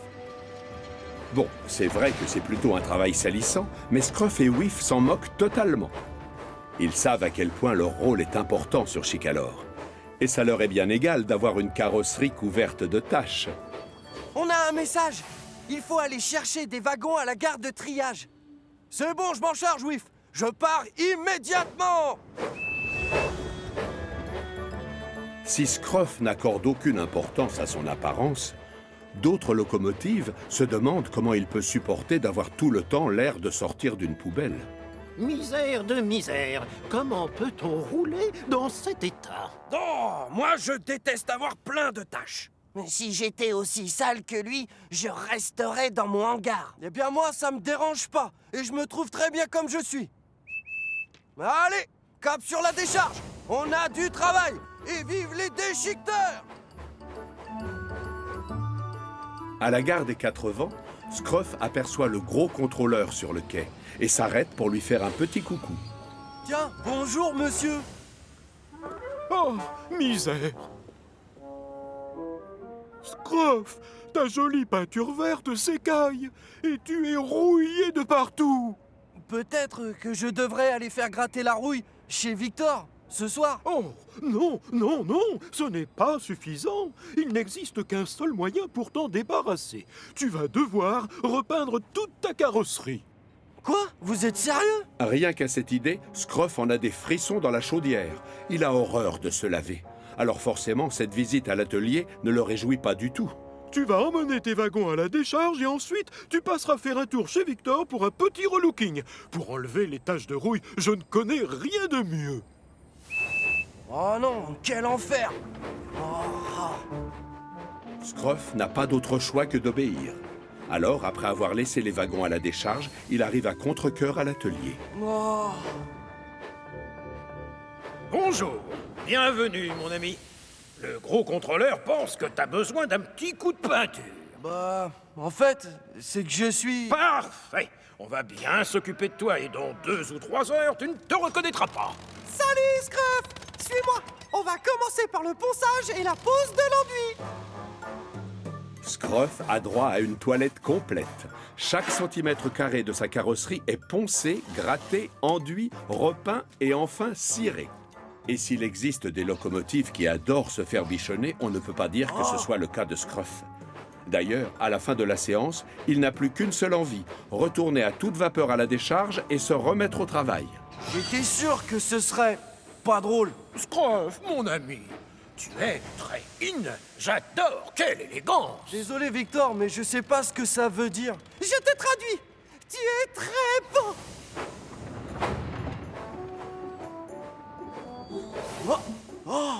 Bon, c'est vrai que c'est plutôt un travail salissant, mais Scruff et Whiff s'en moquent totalement. Ils savent à quel point leur rôle est important sur Chicalor. Et ça leur est bien égal d'avoir une carrosserie couverte de taches. On a un message! Il faut aller chercher des wagons à la gare de triage. C'est bon, je m'en charge, Whiff. Je pars immédiatement! Si Scruff n'accorde aucune importance à son apparence, d'autres locomotives se demandent comment il peut supporter d'avoir tout le temps l'air de sortir d'une poubelle. Misère de misère, comment peut-on rouler dans cet état? Oh, moi je déteste avoir plein de tâches. Si j'étais aussi sale que lui, je resterais dans mon hangar. Eh bien moi, ça me dérange pas, et je me trouve très bien comme je suis. Allez, cap sur la décharge. On a du travail. et vive les déchiqueteurs! À la gare des Quatre Vents, Scruff aperçoit le gros contrôleur sur le quai et s'arrête pour lui faire un petit coucou. Tiens, bonjour monsieur! Oh, misère! Scruff, ta jolie peinture verte s'écaille et tu es rouillé de partout. Peut-être que je devrais aller faire gratter la rouille chez Victor, ce soir. Oh, non, non, non, ce n'est pas suffisant. Il n'existe qu'un seul moyen pour t'en débarrasser. Tu vas devoir repeindre toute ta carrosserie. Quoi? Vous êtes sérieux? Rien qu'à cette idée, Scruff en a des frissons dans la chaudière. Il a horreur de se laver. Alors forcément, cette visite à l'atelier ne le réjouit pas du tout. Tu vas emmener tes wagons à la décharge et ensuite, tu passeras faire un tour chez Victor pour un petit relooking. Pour enlever les taches de rouille, je ne connais rien de mieux. Oh non, quel enfer! Scruff n'a pas d'autre choix que d'obéir. Alors, après avoir laissé les wagons à la décharge, il arrive à contre-cœur à l'atelier. Oh. Bonjour, bienvenue mon ami. Le gros contrôleur pense que t'as besoin d'un petit coup de peinture. Bah, en fait, c'est que je suis... Parfait. On va bien s'occuper de toi et dans 2 ou 3 heures, tu ne te reconnaîtras pas. Salut Scruff! Suis-moi! On va commencer par le ponçage et la pose de l'enduit. Scruff a droit à une toilette complète. Chaque centimètre carré de sa carrosserie est poncé, gratté, enduit, repeint et enfin ciré. Et s'il existe des locomotives qui adorent se faire bichonner, on ne peut pas dire que ce soit le cas de Scruff. D'ailleurs, à la fin de la séance, il n'a plus qu'une seule envie, retourner à toute vapeur à la décharge et se remettre au travail. J'étais sûr que ce serait pas drôle. Scruff, mon ami, tu es très in. J'adore, quelle élégance. Désolé Victor, mais je sais pas ce que ça veut dire. Je te traduis. Tu es très beau. Oh, oh,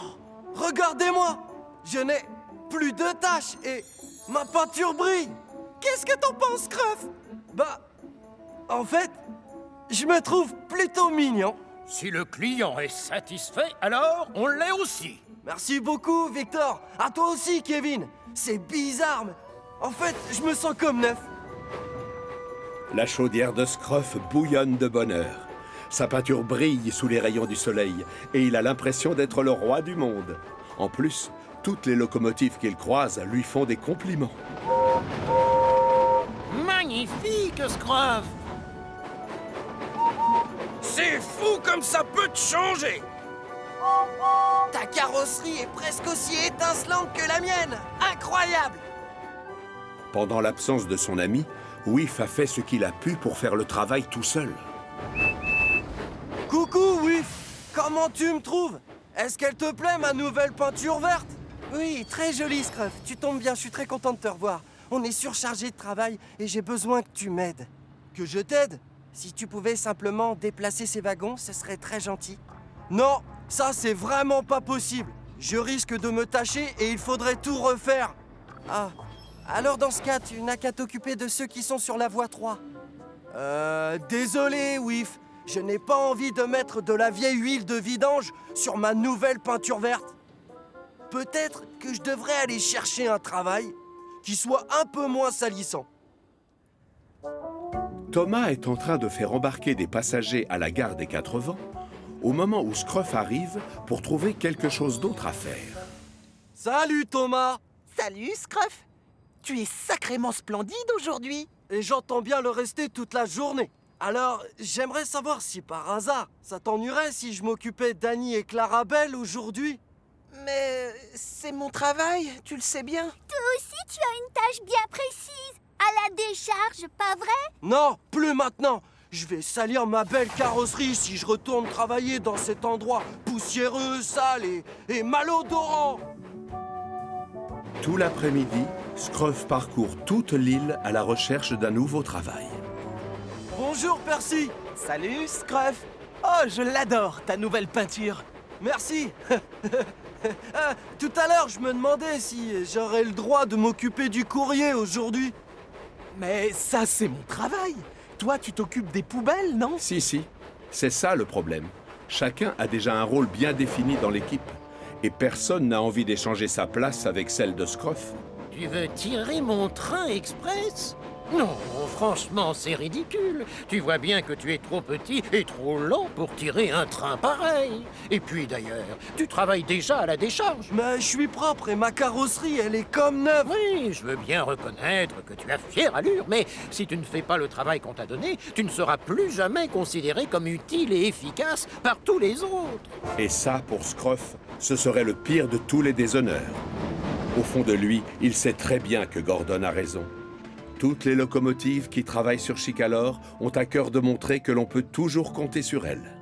regardez-moi. Je n'ai plus de taches et ma peinture brille. Qu'est-ce que t'en penses, Scruff? Bah, en fait, je me trouve plutôt mignon. Si le client est satisfait, alors on l'est aussi. Merci beaucoup, Victor. À toi aussi, Kevin. C'est bizarre, mais en fait, je me sens comme neuf. La chaudière de Scruff bouillonne de bonheur. Sa peinture brille sous les rayons du soleil et il a l'impression d'être le roi du monde. En plus, toutes les locomotives qu'il croise lui font des compliments. Magnifique, Scruff. C'est fou comme ça peut te changer. Ta carrosserie est presque aussi étincelante que la mienne. Incroyable. Pendant l'absence de son ami, Whiff a fait ce qu'il a pu pour faire le travail tout seul. Coucou, Whiff. Comment tu me trouves? Est-ce qu'elle te plaît, ma nouvelle peinture verte? Oui, très jolie, Scruff. Tu tombes bien, je suis très content de te revoir. On est surchargé de travail et j'ai besoin que tu m'aides. Que je t'aide? Si tu pouvais simplement déplacer ces wagons, ce serait très gentil. Non, ça c'est vraiment pas possible. Je risque de me tâcher et il faudrait tout refaire. Ah, alors dans ce cas, tu n'as qu'à t'occuper de ceux qui sont sur la voie 3. Désolé, Whiff. Je n'ai pas envie de mettre de la vieille huile de vidange sur ma nouvelle peinture verte. Peut-être que je devrais aller chercher un travail qui soit un peu moins salissant. Thomas est en train de faire embarquer des passagers à la gare des Quatre Vents au moment où Scruff arrive pour trouver quelque chose d'autre à faire. Salut Thomas! Salut, Scruff. Tu es sacrément splendide aujourd'hui. Et j'entends bien le rester toute la journée. Alors, j'aimerais savoir si par hasard, ça t'ennuierait si je m'occupais d'Annie et Clarabelle aujourd'hui? Mais c'est mon travail, tu le sais bien. Toi aussi, tu as une tâche bien précise. À la décharge, pas vrai? Non, plus maintenant. Je vais salir ma belle carrosserie si je retourne travailler dans cet endroit poussiéreux, sale et malodorant. Tout l'après-midi, Scruff parcourt toute l'île à la recherche d'un nouveau travail. Bonjour, Percy. Salut, Scruff. Oh, je l'adore, ta nouvelle peinture. Merci. Tout à l'heure, je me demandais si j'aurais le droit de m'occuper du courrier aujourd'hui. Mais ça, c'est mon travail. Toi, tu t'occupes des poubelles, non? Si, c'est ça le problème. Chacun a déjà un rôle bien défini dans l'équipe. Et personne n'a envie d'échanger sa place avec celle de Scruff. Tu veux tirer mon train express? Non, franchement, c'est ridicule. Tu vois bien que tu es trop petit et trop lent pour tirer un train pareil. Et puis d'ailleurs, tu travailles déjà à la décharge. Mais je suis propre et ma carrosserie, elle est comme neuve. Oui, je veux bien reconnaître que tu as fière allure, mais si tu ne fais pas le travail qu'on t'a donné, tu ne seras plus jamais considéré comme utile et efficace par tous les autres. Et ça, pour Scruff, ce serait le pire de tous les déshonneurs. Au fond de lui, il sait très bien que Gordon a raison. Toutes les locomotives qui travaillent sur Chicalor ont à cœur de montrer que l'on peut toujours compter sur elles.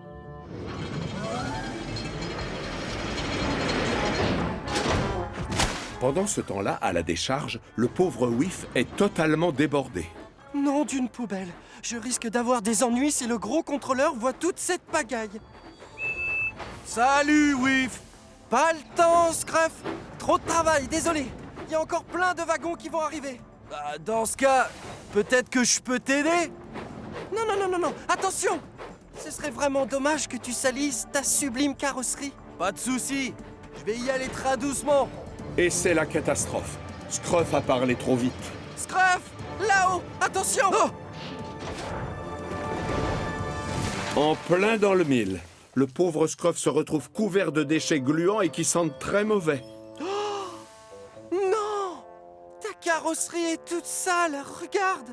Pendant ce temps-là, à la décharge, le pauvre Whiff est totalement débordé. Nom d'une poubelle. Je risque d'avoir des ennuis si le gros contrôleur voit toute cette pagaille. Salut, Whiff. Pas le temps, Scruff. Trop de travail, désolé. Il y a encore plein de wagons qui vont arriver. Bah, dans ce cas, peut-être que je peux t'aider? Non, attention! Ce serait vraiment dommage que tu salisses ta sublime carrosserie. Pas de souci, je vais y aller très doucement. Et c'est la catastrophe. Scruff a parlé trop vite. Scruff! Là-haut! Attention! En plein dans le mille, le pauvre Scruff se retrouve couvert de déchets gluants et qui sentent très mauvais. Non! Ta carrosserie est toute sale, regarde!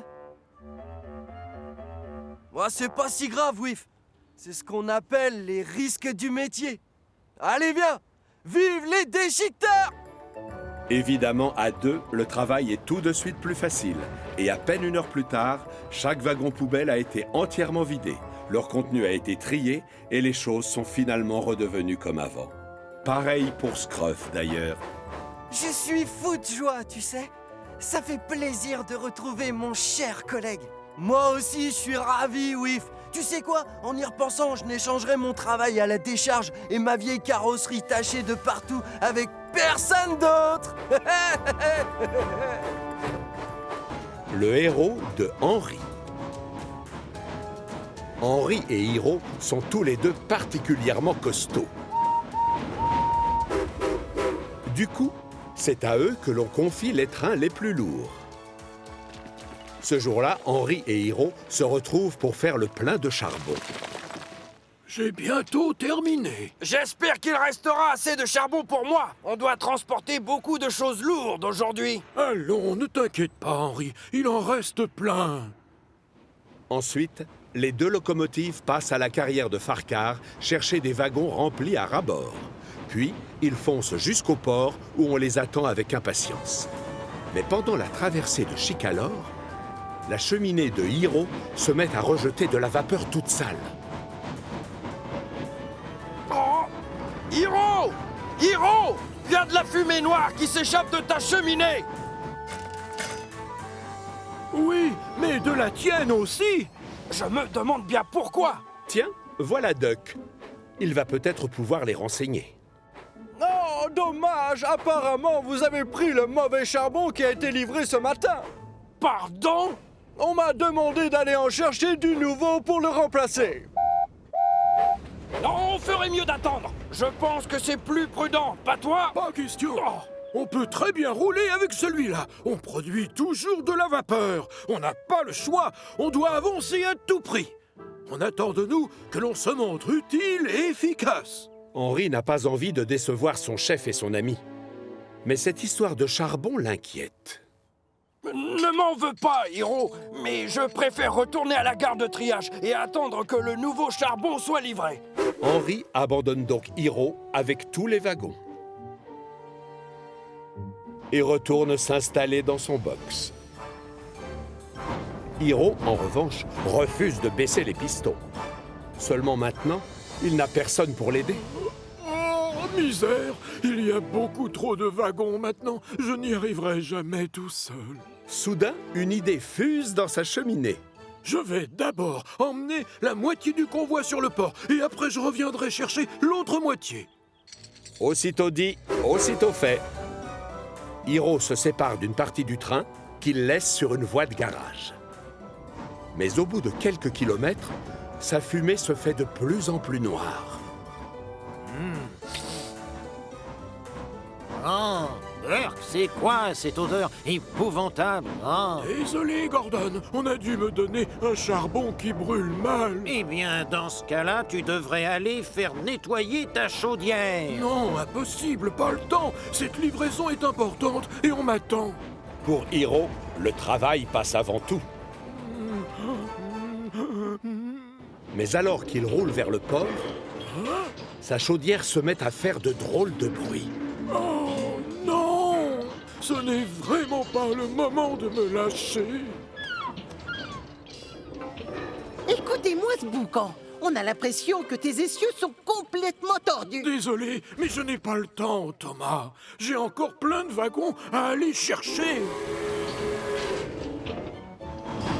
Moi, c'est pas si grave, Whiff. C'est ce qu'on appelle les risques du métier. Allez, viens! Vive les déchiqueteurs! Évidemment, à deux, le travail est tout de suite plus facile. Et à peine une heure plus tard, chaque wagon poubelle a été entièrement vidé. Leur contenu a été trié et les choses sont finalement redevenues comme avant. Pareil pour Scruff, d'ailleurs. Je suis fou de joie, tu sais. Ça fait plaisir de retrouver mon cher collègue. Moi aussi, je suis ravi, Whiff. Tu sais quoi? En y repensant, je n'échangerai mon travail à la décharge et ma vieille carrosserie tachée de partout avec personne d'autre. Le héros de Henri. Henri et Hiro sont tous les deux particulièrement costauds. Du coup, c'est à eux que l'on confie les trains les plus lourds. Ce jour-là, Henri et Hiro se retrouvent pour faire le plein de charbon. J'ai bientôt terminé. J'espère qu'il restera assez de charbon pour moi. On doit transporter beaucoup de choses lourdes aujourd'hui. Allons, ne t'inquiète pas, Henri. Il en reste plein. Ensuite, les deux locomotives passent à la carrière de Farquhar chercher des wagons remplis à ras-bord. Puis, ils foncent jusqu'au port où on les attend avec impatience. Mais pendant la traversée de Chicalor, la cheminée de Hiro se met à rejeter de la vapeur toute sale. Oh! Hiro! Hiro! Il y a de la fumée noire qui s'échappe de ta cheminée! Oui, mais de la tienne aussi! Je me demande bien pourquoi! Tiens, voilà Duck. Il va peut-être pouvoir les renseigner. Oh, dommage! Apparemment, vous avez pris le mauvais charbon qui a été livré ce matin. Pardon? On m'a demandé d'aller en chercher du nouveau pour le remplacer. Non, on ferait mieux d'attendre. Je pense que c'est plus prudent, pas toi? Pas question. On peut très bien rouler avec celui-là. On produit toujours de la vapeur. On n'a pas le choix. On doit avancer à tout prix. On attend de nous que l'on se montre utile et efficace. Henri n'a pas envie de décevoir son chef et son ami. Mais cette histoire de charbon l'inquiète. Ne m'en veux pas, Hiro, mais je préfère retourner à la gare de triage et attendre que le nouveau charbon soit livré. Henri abandonne donc Hiro avec tous les wagons et retourne s'installer dans son box. Hiro, en revanche, refuse de baisser les pistons. Seulement maintenant, il n'a personne pour l'aider. Oh, misère! Il y a beaucoup trop de wagons maintenant. Je n'y arriverai jamais tout seul. Soudain, une idée fuse dans sa cheminée. Je vais d'abord emmener la moitié du convoi sur le port, et après je reviendrai chercher l'autre moitié. Aussitôt dit, aussitôt fait. Hiro se sépare d'une partie du train qu'il laisse sur une voie de garage. Mais au bout de quelques kilomètres, sa fumée se fait de plus en plus noire. c'est quoi cette odeur épouvantable, hein? Désolé, Gordon, on a dû me donner un charbon qui brûle mal. Eh bien, dans ce cas-là, tu devrais aller faire nettoyer ta chaudière. Non, impossible, pas le temps. Cette livraison est importante et on m'attend. Pour Hiro, le travail passe avant tout. Mais alors qu'il roule vers le port, sa chaudière se met à faire de drôles de bruits. Oh non! Ce n'est vraiment pas le moment de me lâcher. Écoutez-moi ce boucan. On a l'impression que tes essieux sont complètement tordus. Désolé, mais je n'ai pas le temps, Thomas. J'ai encore plein de wagons à aller chercher.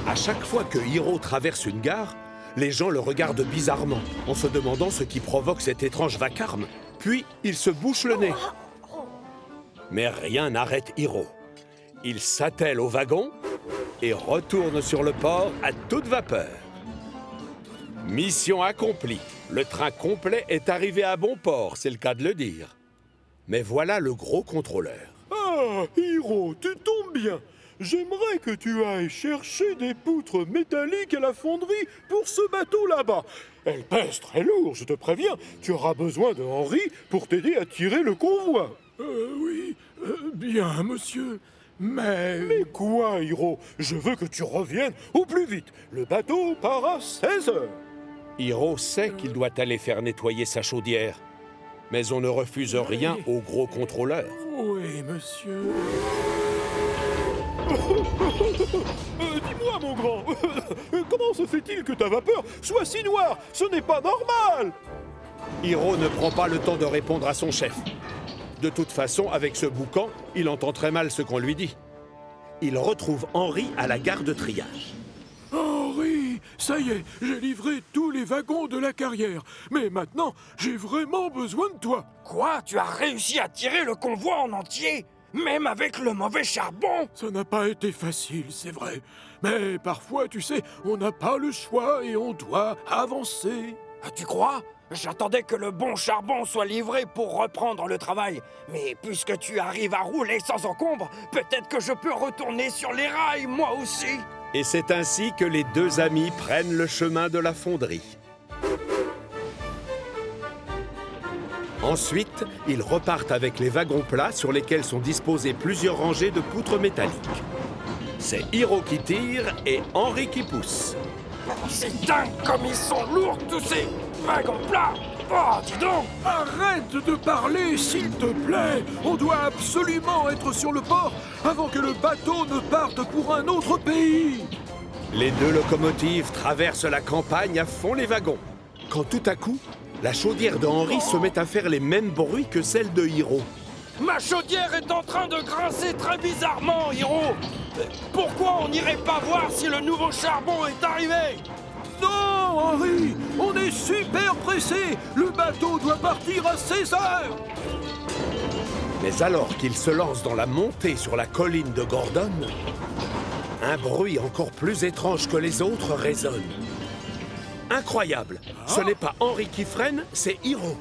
À chaque fois que Hiro traverse une gare, les gens le regardent bizarrement, en se demandant ce qui provoque cet étrange vacarme. Puis, il se bouche le nez. Mais rien n'arrête Hiro. Il s'attelle au wagon et retourne sur le port à toute vapeur. Mission accomplie. Le train complet est arrivé à bon port, c'est le cas de le dire. Mais voilà le gros contrôleur. Ah, Hiro, tu tombes bien. J'aimerais que tu ailles chercher des poutres métalliques à la fonderie pour ce bateau là-bas. Elles pèsent très lourd, je te préviens. Tu auras besoin de Henry pour t'aider à tirer le convoi. Oui, bien, monsieur. Mais quoi, Hiro? Je veux que tu reviennes au plus vite. Le bateau part à 16 heures. Hiro sait qu'il doit aller faire nettoyer sa chaudière. Mais on ne refuse rien au gros contrôleur. Oui, monsieur. Dis-moi, mon grand, comment se fait-il que ta vapeur soit si noire? Ce n'est pas normal! Hiro ne prend pas le temps de répondre à son chef. De toute façon, avec ce boucan, il entend très mal ce qu'on lui dit. Il retrouve Henry à la gare de triage. Henry, ça y est, j'ai livré tous les wagons de la carrière. Mais maintenant, j'ai vraiment besoin de toi. Quoi? Tu as réussi à tirer le convoi en entier? Même avec le mauvais charbon? Ça n'a pas été facile, c'est vrai. Mais parfois, tu sais, on n'a pas le choix et on doit avancer. Ah, tu crois? J'attendais que le bon charbon soit livré pour reprendre le travail. Mais puisque tu arrives à rouler sans encombre, peut-être que je peux retourner sur les rails, moi aussi. Et c'est ainsi que les deux amis prennent le chemin de la fonderie. Ensuite, ils repartent avec les wagons plats sur lesquels sont disposées plusieurs rangées de poutres métalliques. C'est Hiro qui tire et Henry qui pousse. C'est dingue comme ils sont lourds, tous ces wagons plats! Oh, dis donc! Arrête de parler, s'il te plaît! On doit absolument être sur le port avant que le bateau ne parte pour un autre pays! Les deux locomotives traversent la campagne à fond les wagons. Quand tout à coup, la chaudière de Henry se met à faire les mêmes bruits que celle de Hiro. Ma chaudière est en train de grincer très bizarrement, Hiro! Pourquoi on n'irait pas voir si le nouveau charbon est arrivé? Non, Henry! On est super pressé! Le bateau doit partir à 16 heures! Mais alors qu'il se lance dans la montée sur la colline de Gordon, un bruit encore plus étrange que les autres résonne. Incroyable! Ce n'est pas Henry qui freine, c'est Hiro.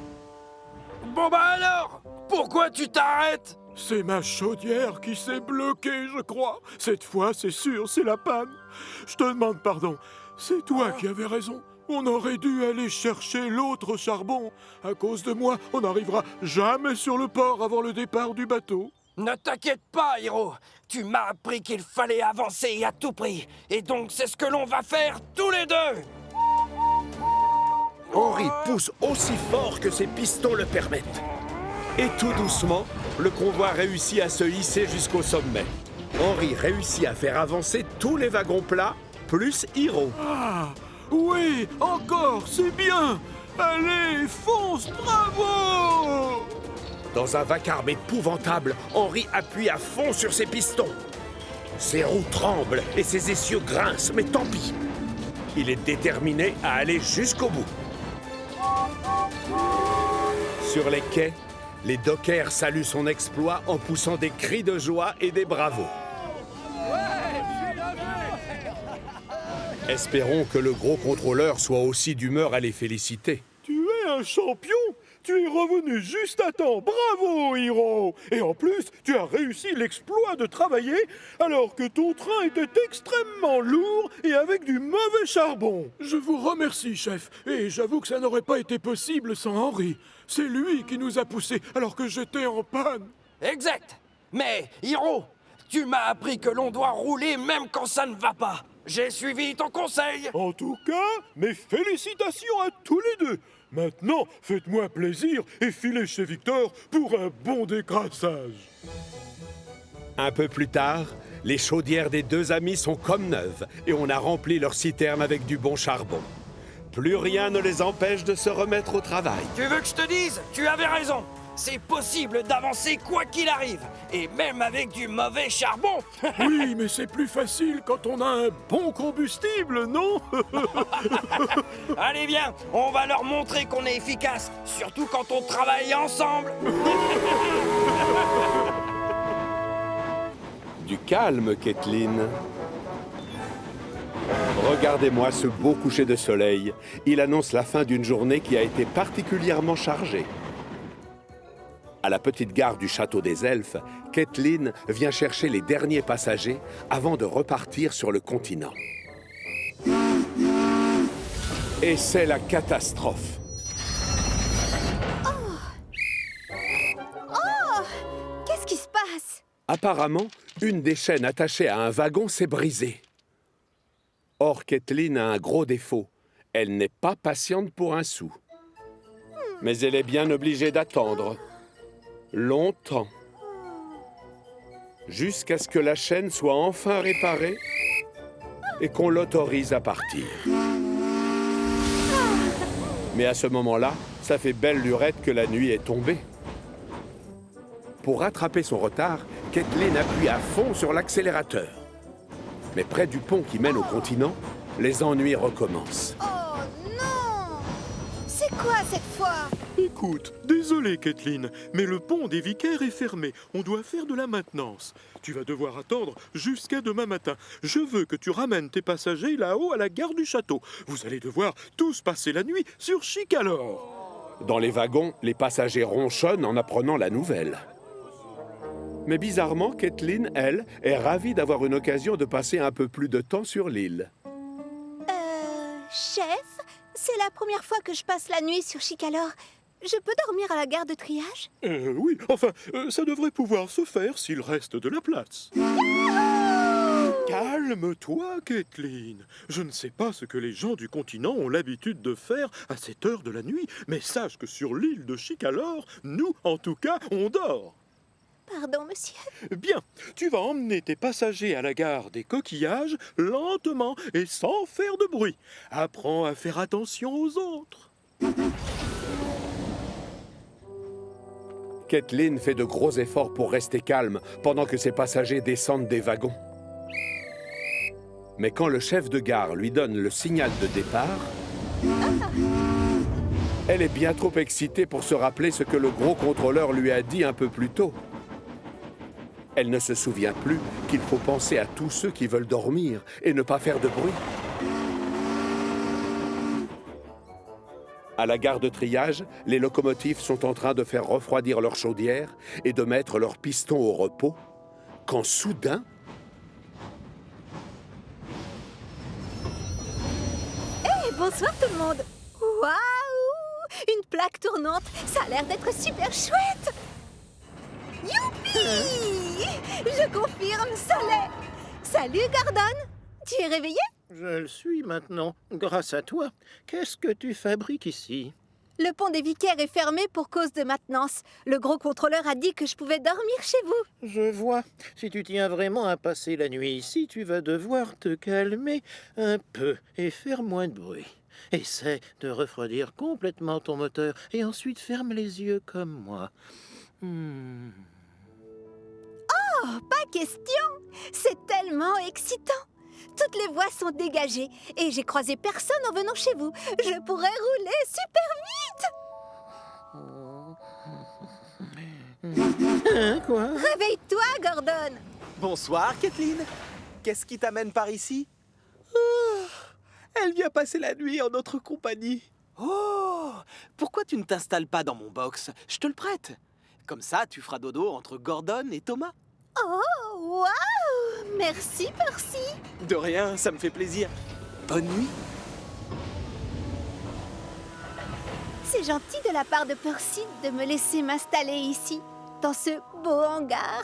Bon bah alors! Pourquoi tu t'arrêtes? C'est ma chaudière qui s'est bloquée, je crois. Cette fois, c'est sûr, c'est la panne. Je te demande pardon. C'est toi qui avais raison. On aurait dû aller chercher l'autre charbon. À cause de moi, on n'arrivera jamais sur le port avant le départ du bateau. Ne t'inquiète pas, Hiro. Tu m'as appris qu'il fallait avancer à tout prix. Et donc, c'est ce que l'on va faire tous les deux. Henry pousse aussi fort que ses pistons le permettent. Et tout doucement, le convoi réussit à se hisser jusqu'au sommet. Henry réussit à faire avancer tous les wagons plats, plus Hiro. Ah, oui, encore, c'est bien. Allez, fonce, bravo! Dans un vacarme épouvantable, Henry appuie à fond sur ses pistons. Ses roues tremblent et ses essieux grincent, mais tant pis. Il est déterminé à aller jusqu'au bout. Sur les quais, les dockers saluent son exploit en poussant des cris de joie et des bravos. Espérons que le gros contrôleur soit aussi d'humeur à les féliciter. Tu es un champion! Tu es revenu juste à temps. Bravo, Hiro! Et en plus, tu as réussi l'exploit de travailler alors que ton train était extrêmement lourd et avec du mauvais charbon. Je vous remercie, chef, et j'avoue que ça n'aurait pas été possible sans Henri. C'est lui qui nous a poussés alors que j'étais en panne. Exact. Mais, Hiro, tu m'as appris que l'on doit rouler même quand ça ne va pas. J'ai suivi ton conseil. En tout cas, mes félicitations à tous les deux. Maintenant, faites-moi plaisir et filez chez Victor pour un bon décrassage. Un peu plus tard, les chaudières des deux amis sont comme neuves et on a rempli leur citerne avec du bon charbon. Plus rien ne les empêche de se remettre au travail. Tu veux que je te dise? Tu avais raison. C'est possible d'avancer quoi qu'il arrive, et même avec du mauvais charbon. Oui, mais c'est plus facile quand on a un bon combustible, non? Allez, viens, on va leur montrer qu'on est efficace, surtout quand on travaille ensemble. Du calme, Kathleen. Regardez-moi ce beau coucher de soleil. Il annonce la fin d'une journée qui a été particulièrement chargée. À la petite gare du Château des Elfes, Kathleen vient chercher les derniers passagers avant de repartir sur le continent. Et c'est la catastrophe. Oh! Qu'est-ce qui se passe? Apparemment, une des chaînes attachées à un wagon s'est brisée. Or, Kathleen a un gros défaut. Elle n'est pas patiente pour un sou. Mais elle est bien obligée d'attendre. Longtemps. Jusqu'à ce que la chaîne soit enfin réparée et qu'on l'autorise à partir. Mais à ce moment-là, ça fait belle lurette que la nuit est tombée. Pour rattraper son retard, Kathleen appuie à fond sur l'accélérateur. Mais près du pont qui mène au continent, les ennuis recommencent. Oh non! C'est quoi cette fois? Écoute, désolé Kathleen, mais le pont des Vicaires est fermé. On doit faire de la maintenance. Tu vas devoir attendre jusqu'à demain matin. Je veux que tu ramènes tes passagers là-haut à la gare du château. Vous allez devoir tous passer la nuit sur Chicalor. Dans les wagons, les passagers ronchonnent en apprenant la nouvelle. Mais bizarrement, Kathleen, elle, est ravie d'avoir une occasion de passer un peu plus de temps sur l'île. Chef, c'est la première fois que je passe la nuit sur Chicalor. Je peux dormir à la gare de triage? Oui, enfin, ça devrait pouvoir se faire s'il reste de la place. Calme-toi, Kathleen. Je ne sais pas ce que les gens du continent ont l'habitude de faire à cette heure de la nuit, mais sache que sur l'île de Chicalor, nous, en tout cas, on dort. Pardon, monsieur. Bien, tu vas emmener tes passagers à la gare des Coquillages lentement et sans faire de bruit. Apprends à faire attention aux autres. Kathleen fait de gros efforts pour rester calme pendant que ses passagers descendent des wagons. Mais quand le chef de gare lui donne le signal de départ, elle est bien trop excitée pour se rappeler ce que le gros contrôleur lui a dit un peu plus tôt. Elle ne se souvient plus qu'il faut penser à tous ceux qui veulent dormir et ne pas faire de bruit. À la gare de triage, les locomotives sont en train de faire refroidir leurs chaudières et de mettre leurs pistons au repos, quand soudain... Hey, bonsoir tout le monde! Waouh! Une plaque tournante, ça a l'air d'être super chouette! Youpi! Je confirme, ça l'est! Salut, Gordon! Tu es réveillé? Je le suis maintenant, grâce à toi. Qu'est-ce que tu fabriques ici? Le pont des Vicaires est fermé pour cause de maintenance. Le gros contrôleur a dit que je pouvais dormir chez vous. Je vois. Si tu tiens vraiment à passer la nuit ici, tu vas devoir te calmer un peu et faire moins de bruit. Essaie de refroidir complètement ton moteur et ensuite ferme les yeux comme moi. Oh, pas question! C'est tellement excitant! Toutes les voies sont dégagées et j'ai croisé personne en venant chez vous. Je pourrais rouler super vite! Quoi? Réveille-toi, Gordon! Bonsoir, Kathleen. Qu'est-ce qui t'amène par ici? Elle vient passer la nuit en notre compagnie. Oh! Pourquoi tu ne t'installes pas dans mon box? Je te le prête. Comme ça, tu feras dodo entre Gordon et Thomas. Oh, waouh! Merci, Percy. De rien, ça me fait plaisir. Bonne nuit. C'est gentil de la part de Percy de me laisser m'installer ici, dans ce beau hangar.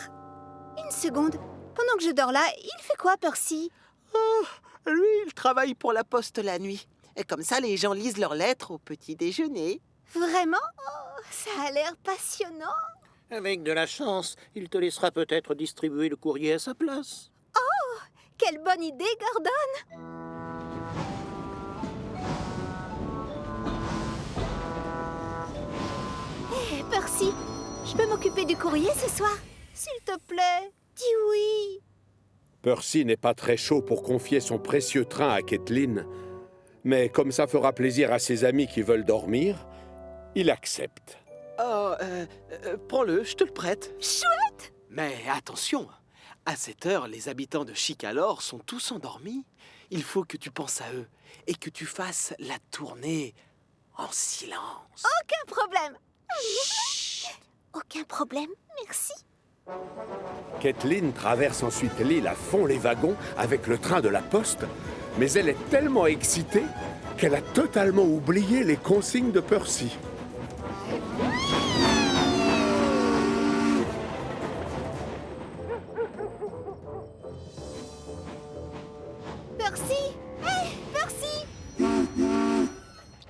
Une seconde. Pendant que je dors là, il fait quoi, Percy? Oh, lui, il travaille pour la poste la nuit. Et comme ça, les gens lisent leurs lettres au petit déjeuner. Vraiment? Oh, ça a l'air passionnant. Avec de la chance, il te laissera peut-être distribuer le courrier à sa place. Oh, quelle bonne idée, Gordon! Hé, Percy, je peux m'occuper du courrier ce soir? S'il te plaît, dis oui. Percy n'est pas très chaud pour confier son précieux train à Kathleen, mais comme ça fera plaisir à ses amis qui veulent dormir, il accepte. Oh, prends-le, je te le prête. Chouette! Mais attention, à cette heure, les habitants de Chicalor sont tous endormis. Il faut que tu penses à eux et que tu fasses la tournée en silence. Aucun problème. Aucun problème, merci. Kathleen traverse ensuite l'île à fond les wagons avec le train de la poste, mais elle est tellement excitée qu'elle a totalement oublié les consignes de Percy. Percy! Hé, Percy!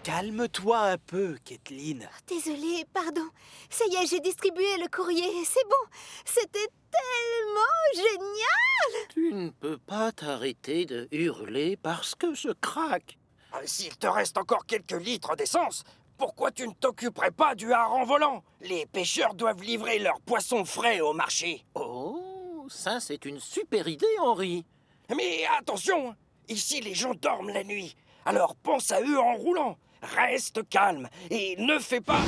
Calme-toi un peu, Kathleen. Désolée, pardon. Ça y est, j'ai distribué le courrier. C'est bon. C'était tellement génial! Tu ne peux pas t'arrêter de hurler parce que je craque. S'il te reste encore quelques litres d'essence, pourquoi tu ne t'occuperais pas du hareng volant? Les pêcheurs doivent livrer leurs poissons frais au marché. Oh, ça c'est une super idée, Henri. Mais attention, ici les gens dorment la nuit. Alors pense à eux en roulant. Reste calme et ne fais pas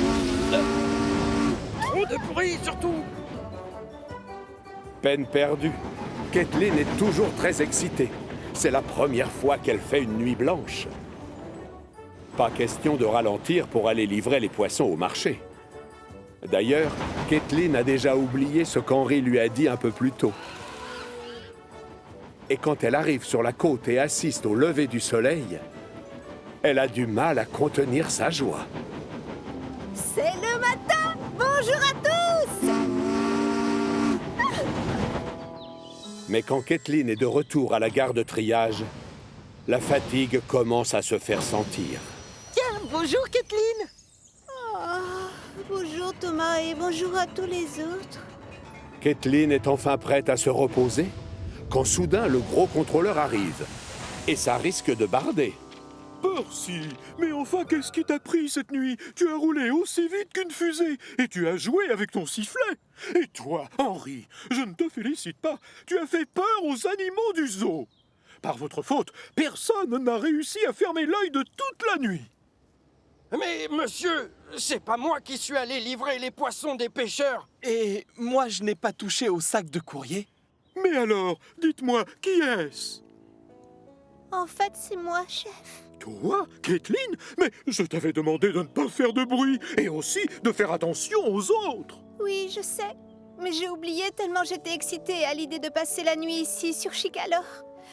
trop de bruit surtout. Peine perdue. Kathleen est toujours très excitée. C'est la première fois qu'elle fait une nuit blanche. Pas question de ralentir pour aller livrer les poissons au marché. D'ailleurs, Kathleen a déjà oublié ce qu'Henri lui a dit un peu plus tôt. Et quand elle arrive sur la côte et assiste au lever du soleil, elle a du mal à contenir sa joie. C'est le matin! Bonjour à tous! Mais quand Kathleen est de retour à la gare de triage, la fatigue commence à se faire sentir. Tiens, bonjour Kathleen. Oh, bonjour Thomas et bonjour à tous les autres. Kathleen est enfin prête à se reposer quand soudain le gros contrôleur arrive. Et ça risque de barder. Percy, mais enfin, qu'est-ce qui t'a pris cette nuit? Tu as roulé aussi vite qu'une fusée et tu as joué avec ton sifflet. Et toi, Henri, je ne te félicite pas. Tu as fait peur aux animaux du zoo. Par votre faute, personne n'a réussi à fermer l'œil de toute la nuit. Mais monsieur, c'est pas moi qui suis allé livrer les poissons des pêcheurs. Et moi, je n'ai pas touché au sac de courrier. Mais alors, dites-moi, qui est-ce? En fait, c'est moi, chef. Toi, Kathleen? Mais je t'avais demandé de ne pas faire de bruit et aussi de faire attention aux autres. Oui, je sais. Mais j'ai oublié tellement j'étais excitée à l'idée de passer la nuit ici sur Chicalor.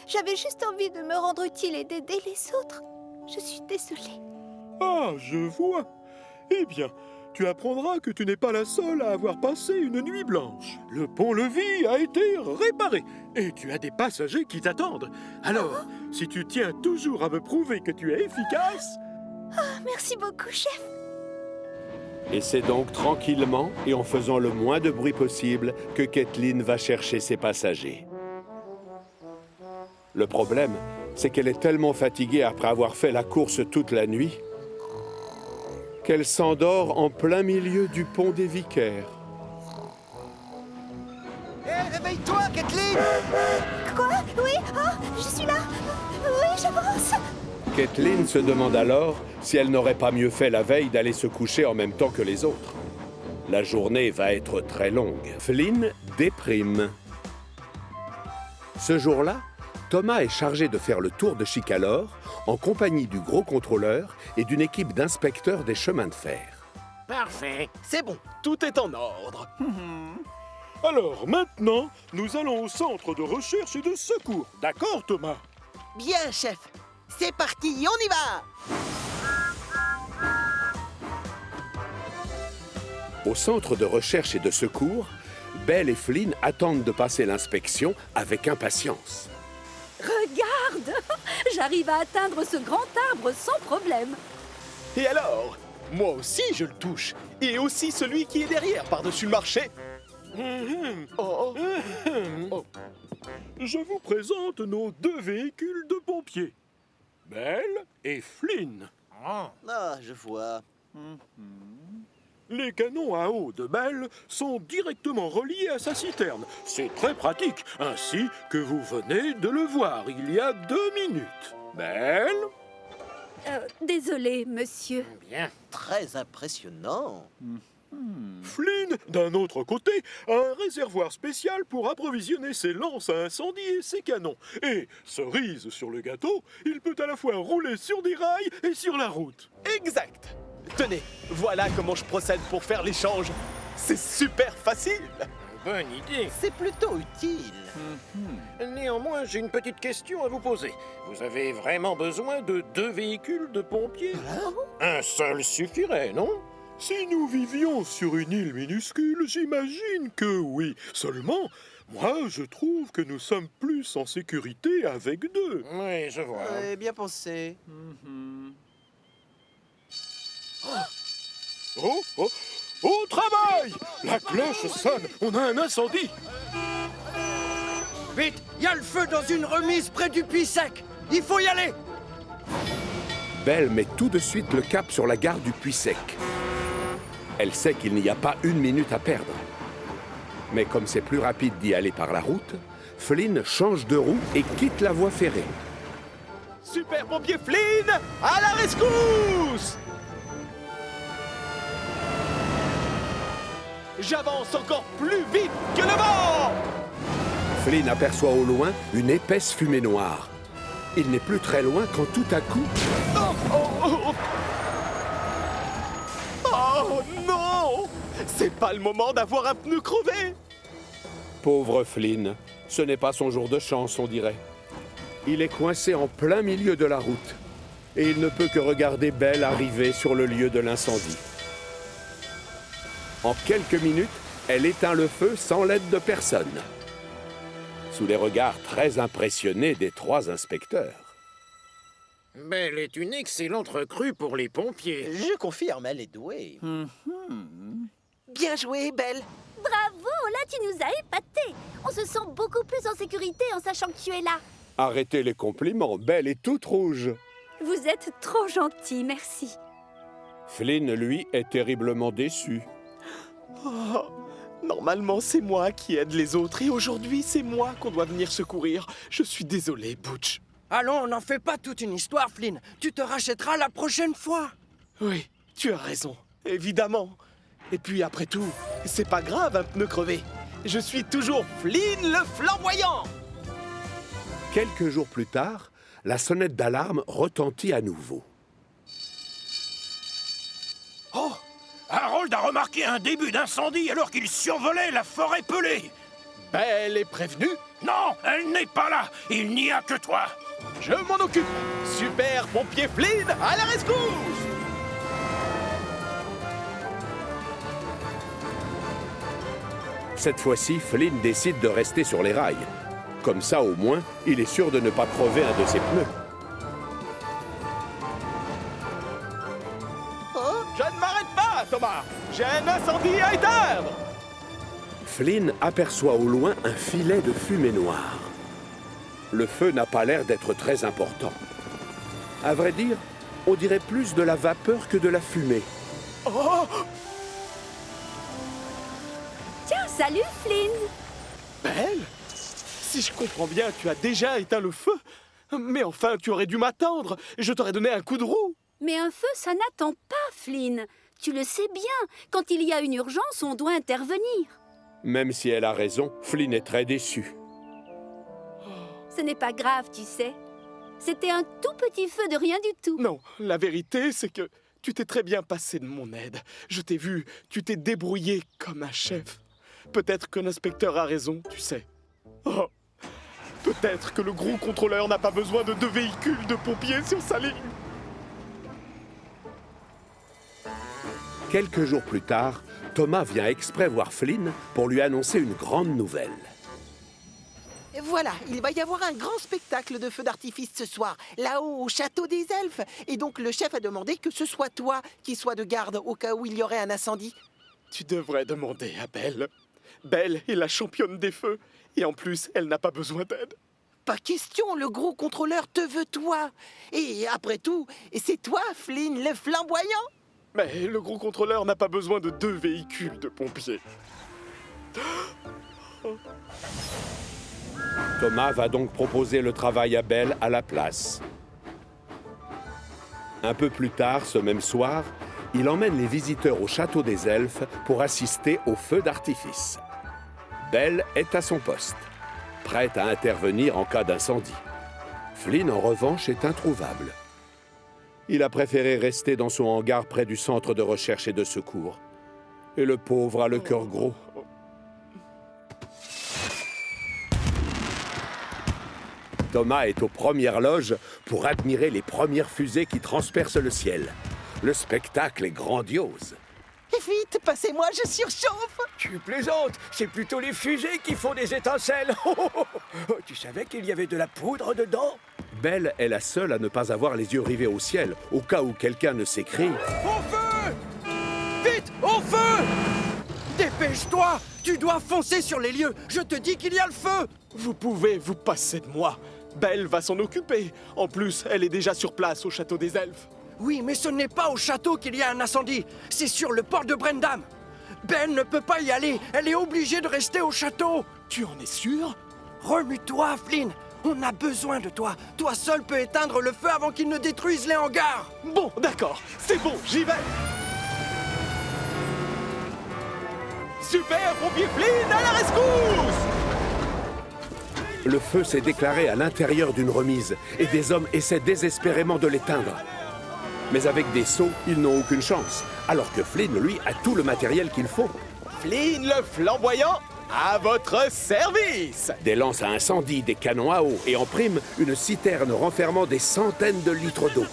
J'avais juste envie de me rendre utile et d'aider les autres. Je suis désolée. Ah, je vois. Eh bien, tu apprendras que tu n'es pas la seule à avoir passé une nuit blanche. Le pont-levis a été réparé et tu as des passagers qui t'attendent. Alors, si tu tiens toujours à me prouver que tu es efficace... Merci beaucoup, chef. Et c'est donc tranquillement et en faisant le moins de bruit possible que Kathleen va chercher ses passagers. Le problème, c'est qu'elle est tellement fatiguée après avoir fait la course toute la nuit qu'elle s'endort en plein milieu du pont des Vicaires. Hé, réveille-toi, Kathleen! Quoi? Oui? Oh, je suis là. Oui, j'avance. Kathleen se demande alors si elle n'aurait pas mieux fait la veille d'aller se coucher en même temps que les autres. La journée va être très longue. Flynn déprime. Ce jour-là, Thomas est chargé de faire le tour de Chicalor en compagnie du gros contrôleur et d'une équipe d'inspecteurs des chemins de fer. Parfait. C'est bon, tout est en ordre. Alors maintenant, nous allons au centre de recherche et de secours. D'accord, Thomas? Bien, chef. C'est parti, on y va! Au centre de recherche et de secours, Belle et Flynn attendent de passer l'inspection avec impatience. Regarde! J'arrive à atteindre ce grand arbre sans problème. Et alors? Moi aussi, je le touche. Et aussi celui qui est derrière, par-dessus le marché. Oh. Je vous présente nos 2 véhicules de pompiers. Belle et Flynn. Ah, je vois. Les canons à eau de Belle sont directement reliés à sa citerne. C'est très pratique, ainsi que vous venez de le voir il y a 2 minutes. Belle? Désolé, monsieur. Bien. Très impressionnant. Flynn, d'un autre côté, a un réservoir spécial pour approvisionner ses lances à incendie et ses canons. Et, cerise sur le gâteau, il peut à la fois rouler sur des rails et sur la route. Exact. Tenez, voilà comment je procède pour faire l'échange. C'est super facile. Bonne idée. C'est plutôt utile. Néanmoins, j'ai une petite question à vous poser. Vous avez vraiment besoin de 2 véhicules de pompiers? Un seul suffirait, non? Si nous vivions sur une île minuscule, j'imagine que oui. Seulement, moi, je trouve que nous sommes plus en sécurité avec 2. Oui, je vois. Bien pensé. Oh, au travail! La cloche sonne, on a un incendie. Vite, il y a le feu dans une remise près du puits sec. Il faut y aller. Belle met tout de suite le cap sur la gare du Puits Sec. Elle sait qu'il n'y a pas 1 minute à perdre. Mais comme c'est plus rapide d'y aller par la route, Flynn change de roue et quitte la voie ferrée. Super pompier Flynn, à la rescousse! J'avance encore plus vite que le vent! Flynn aperçoit au loin une épaisse fumée noire. Il n'est plus très loin quand tout à coup... Oh non! C'est pas le moment d'avoir un pneu crevé! Pauvre Flynn, ce n'est pas son jour de chance, on dirait. Il est coincé en plein milieu de la route. Et il ne peut que regarder Belle arriver sur le lieu de l'incendie. En quelques minutes, elle éteint le feu sans l'aide de personne. Sous les regards très impressionnés des 3 inspecteurs. Belle est une excellente recrue pour les pompiers. Je confirme, elle est douée. Bien joué, Belle. Bravo, là tu nous as épatés. On se sent beaucoup plus en sécurité en sachant que tu es là. Arrêtez les compliments, Belle est toute rouge. Vous êtes trop gentil, merci. Flynn, lui, est terriblement déçu. Oh, normalement, c'est moi qui aide les autres et aujourd'hui, c'est moi qu'on doit venir secourir. Je suis désolé, Butch. Allons, n'en fais pas toute une histoire, Flynn. Tu te rachèteras la prochaine fois. Oui, tu as raison, évidemment. Et puis après tout, c'est pas grave un pneu crevé. Je suis toujours Flynn le flamboyant. Quelques jours plus tard, la sonnette d'alarme retentit à nouveau. Oh! Harold a remarqué un début d'incendie alors qu'il survolait la forêt pelée. Belle est prévenue? Non, elle n'est pas là. Il n'y a que toi. Je m'en occupe. Super pompier Flynn, à la rescousse! Cette fois-ci, Flynn décide de rester sur les rails. Comme ça, au moins, il est sûr de ne pas crever un de ses pneus. Je ne m'arrête pas, Thomas. J'ai un incendie à éteindre. Flynn aperçoit au loin un filet de fumée noire. Le feu n'a pas l'air d'être très important. À vrai dire, on dirait plus de la vapeur que de la fumée. Oh! Tiens, salut, Flynn. Belle? Si je comprends bien, tu as déjà éteint le feu. Mais enfin, tu aurais dû m'attendre. Je t'aurais donné un coup de roue. Mais un feu, ça n'attend pas, Flynn. Tu le sais bien, quand il y a une urgence, on doit intervenir. Même si elle a raison, Flynn est très déçu. Ce n'est pas grave, tu sais. C'était un tout petit feu de rien du tout. Non, la vérité, c'est que tu t'es très bien passé de mon aide. Je t'ai vu, tu t'es débrouillé comme un chef. Peut-être que l'inspecteur a raison, tu sais. Oh, peut-être que le gros contrôleur n'a pas besoin de 2 véhicules de pompiers sur sa ligne. Quelques jours plus tard, Thomas vient exprès voir Flynn pour lui annoncer une grande nouvelle. Et voilà, il va y avoir un grand spectacle de feux d'artifice ce soir, là-haut au château des elfes. Et donc le chef a demandé que ce soit toi qui sois de garde au cas où il y aurait un incendie. Tu devrais demander à Belle. Belle est la championne des feux. Et en plus, elle n'a pas besoin d'aide. Pas question, le gros contrôleur te veut toi. Et après tout, c'est toi, Flynn, le flamboyant. Mais le gros contrôleur n'a pas besoin de 2 véhicules de pompiers. Thomas va donc proposer le travail à Belle à la place. Un peu plus tard, ce même soir, il emmène les visiteurs au château des elfes pour assister au feu d'artifice. Belle est à son poste, prête à intervenir en cas d'incendie. Flynn, en revanche, est introuvable. Il a préféré rester dans son hangar près du centre de recherche et de secours. Et le pauvre a le cœur gros. Thomas est aux premières loges pour admirer les premières fusées qui transpercent le ciel. Le spectacle est grandiose. Vite, passez-moi, je surchauffe. Tu plaisantes, c'est plutôt les fusées qui font des étincelles. Tu savais qu'il y avait de la poudre dedans? Belle est la seule à ne pas avoir les yeux rivés au ciel, au cas où quelqu'un ne s'écrie. Au feu! Vite, au feu! Dépêche-toi! Tu dois foncer sur les lieux. Je te dis qu'il y a le feu. Vous pouvez vous passer de moi. Belle va s'en occuper. En plus, elle est déjà sur place au château des elfes. Oui, mais ce n'est pas au château qu'il y a un incendie. C'est sur le port de Brendam. Belle ne peut pas y aller. Elle est obligée de rester au château. Tu en es sûr? Remue-toi, Flynn. On a besoin de toi. Toi seul peux éteindre le feu avant qu'il ne détruise les hangars. Bon, d'accord. C'est bon, j'y vais. Super pompier Flynn, à la rescousse! Le feu s'est déclaré à l'intérieur d'une remise et des hommes essaient désespérément de l'éteindre. Mais avec des seaux, ils n'ont aucune chance, alors que Flynn, lui, a tout le matériel qu'il faut. Flynn le flamboyant, à votre service! Des lances à incendie, des canons à eau et en prime, une citerne renfermant des centaines de litres d'eau.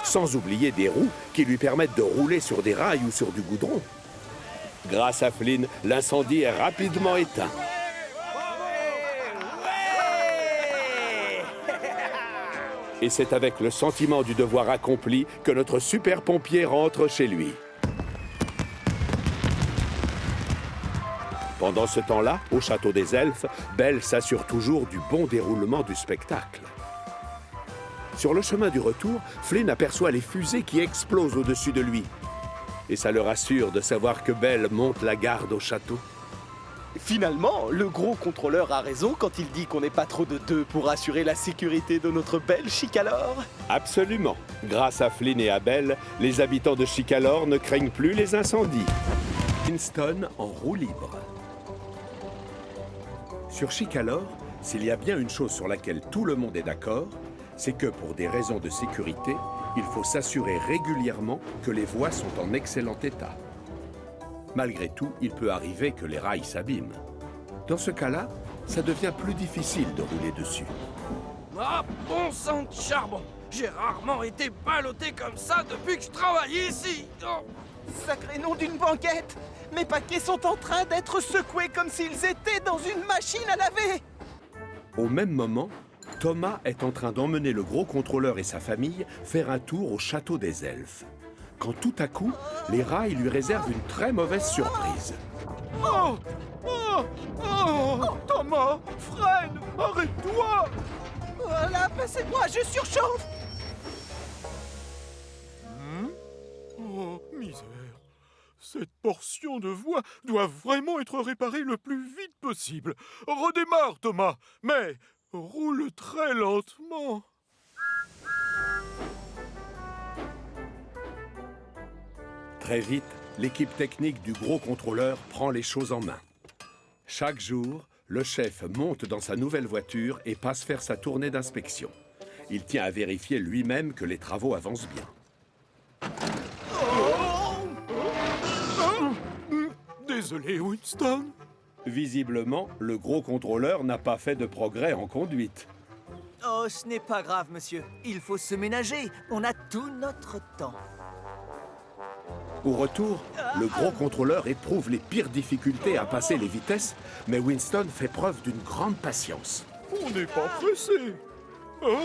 Sans oublier des roues qui lui permettent de rouler sur des rails ou sur du goudron. Grâce à Flynn, l'incendie est rapidement éteint. Et c'est avec le sentiment du devoir accompli que notre super pompier rentre chez lui. Pendant ce temps-là, au château des elfes, Belle s'assure toujours du bon déroulement du spectacle. Sur le chemin du retour, Flynn aperçoit les fusées qui explosent au-dessus de lui. Et ça le rassure de savoir que Belle monte la garde au château. Finalement, le gros contrôleur a raison quand il dit qu'on n'est pas trop de 2 pour assurer la sécurité de notre belle Chicalor. Absolument. Grâce à Flynn et à Belle, les habitants de Chicalor ne craignent plus les incendies. Winston en roue libre. Sur Chicalor, s'il y a bien une chose sur laquelle tout le monde est d'accord, c'est que pour des raisons de sécurité, il faut s'assurer régulièrement que les voies sont en excellent état. Malgré tout, il peut arriver que les rails s'abîment. Dans ce cas-là, ça devient plus difficile de rouler dessus. Ah, bon sang de charbon! J'ai rarement été ballotté comme ça depuis que je travaille ici. Oh. Sacré nom d'une banquette! Mes paquets sont en train d'être secoués comme s'ils étaient dans une machine à laver! Au même moment, Thomas est en train d'emmener le gros contrôleur et sa famille faire un tour au château des elfes. Quand tout à coup, les rails lui réservent une très mauvaise surprise. Oh! Oh! Oh! Thomas! Freine! Arrête-toi! Voilà, passez-moi, je surchauffe! Oh, misère! Cette portion de voie doit vraiment être réparée le plus vite possible. Redémarre, Thomas, mais roule très lentement. Très vite, l'équipe technique du gros contrôleur prend les choses en main. Chaque jour, le chef monte dans sa nouvelle voiture et passe faire sa tournée d'inspection. Il tient à vérifier lui-même que les travaux avancent bien. Désolé, Winston. Visiblement, le gros contrôleur n'a pas fait de progrès en conduite. Oh, ce n'est pas grave, monsieur. Il faut se ménager. On a tout notre temps. Au retour, le gros contrôleur éprouve les pires difficultés à passer les vitesses, mais Winston fait preuve d'une grande patience. On n'est pas pressé. Oh,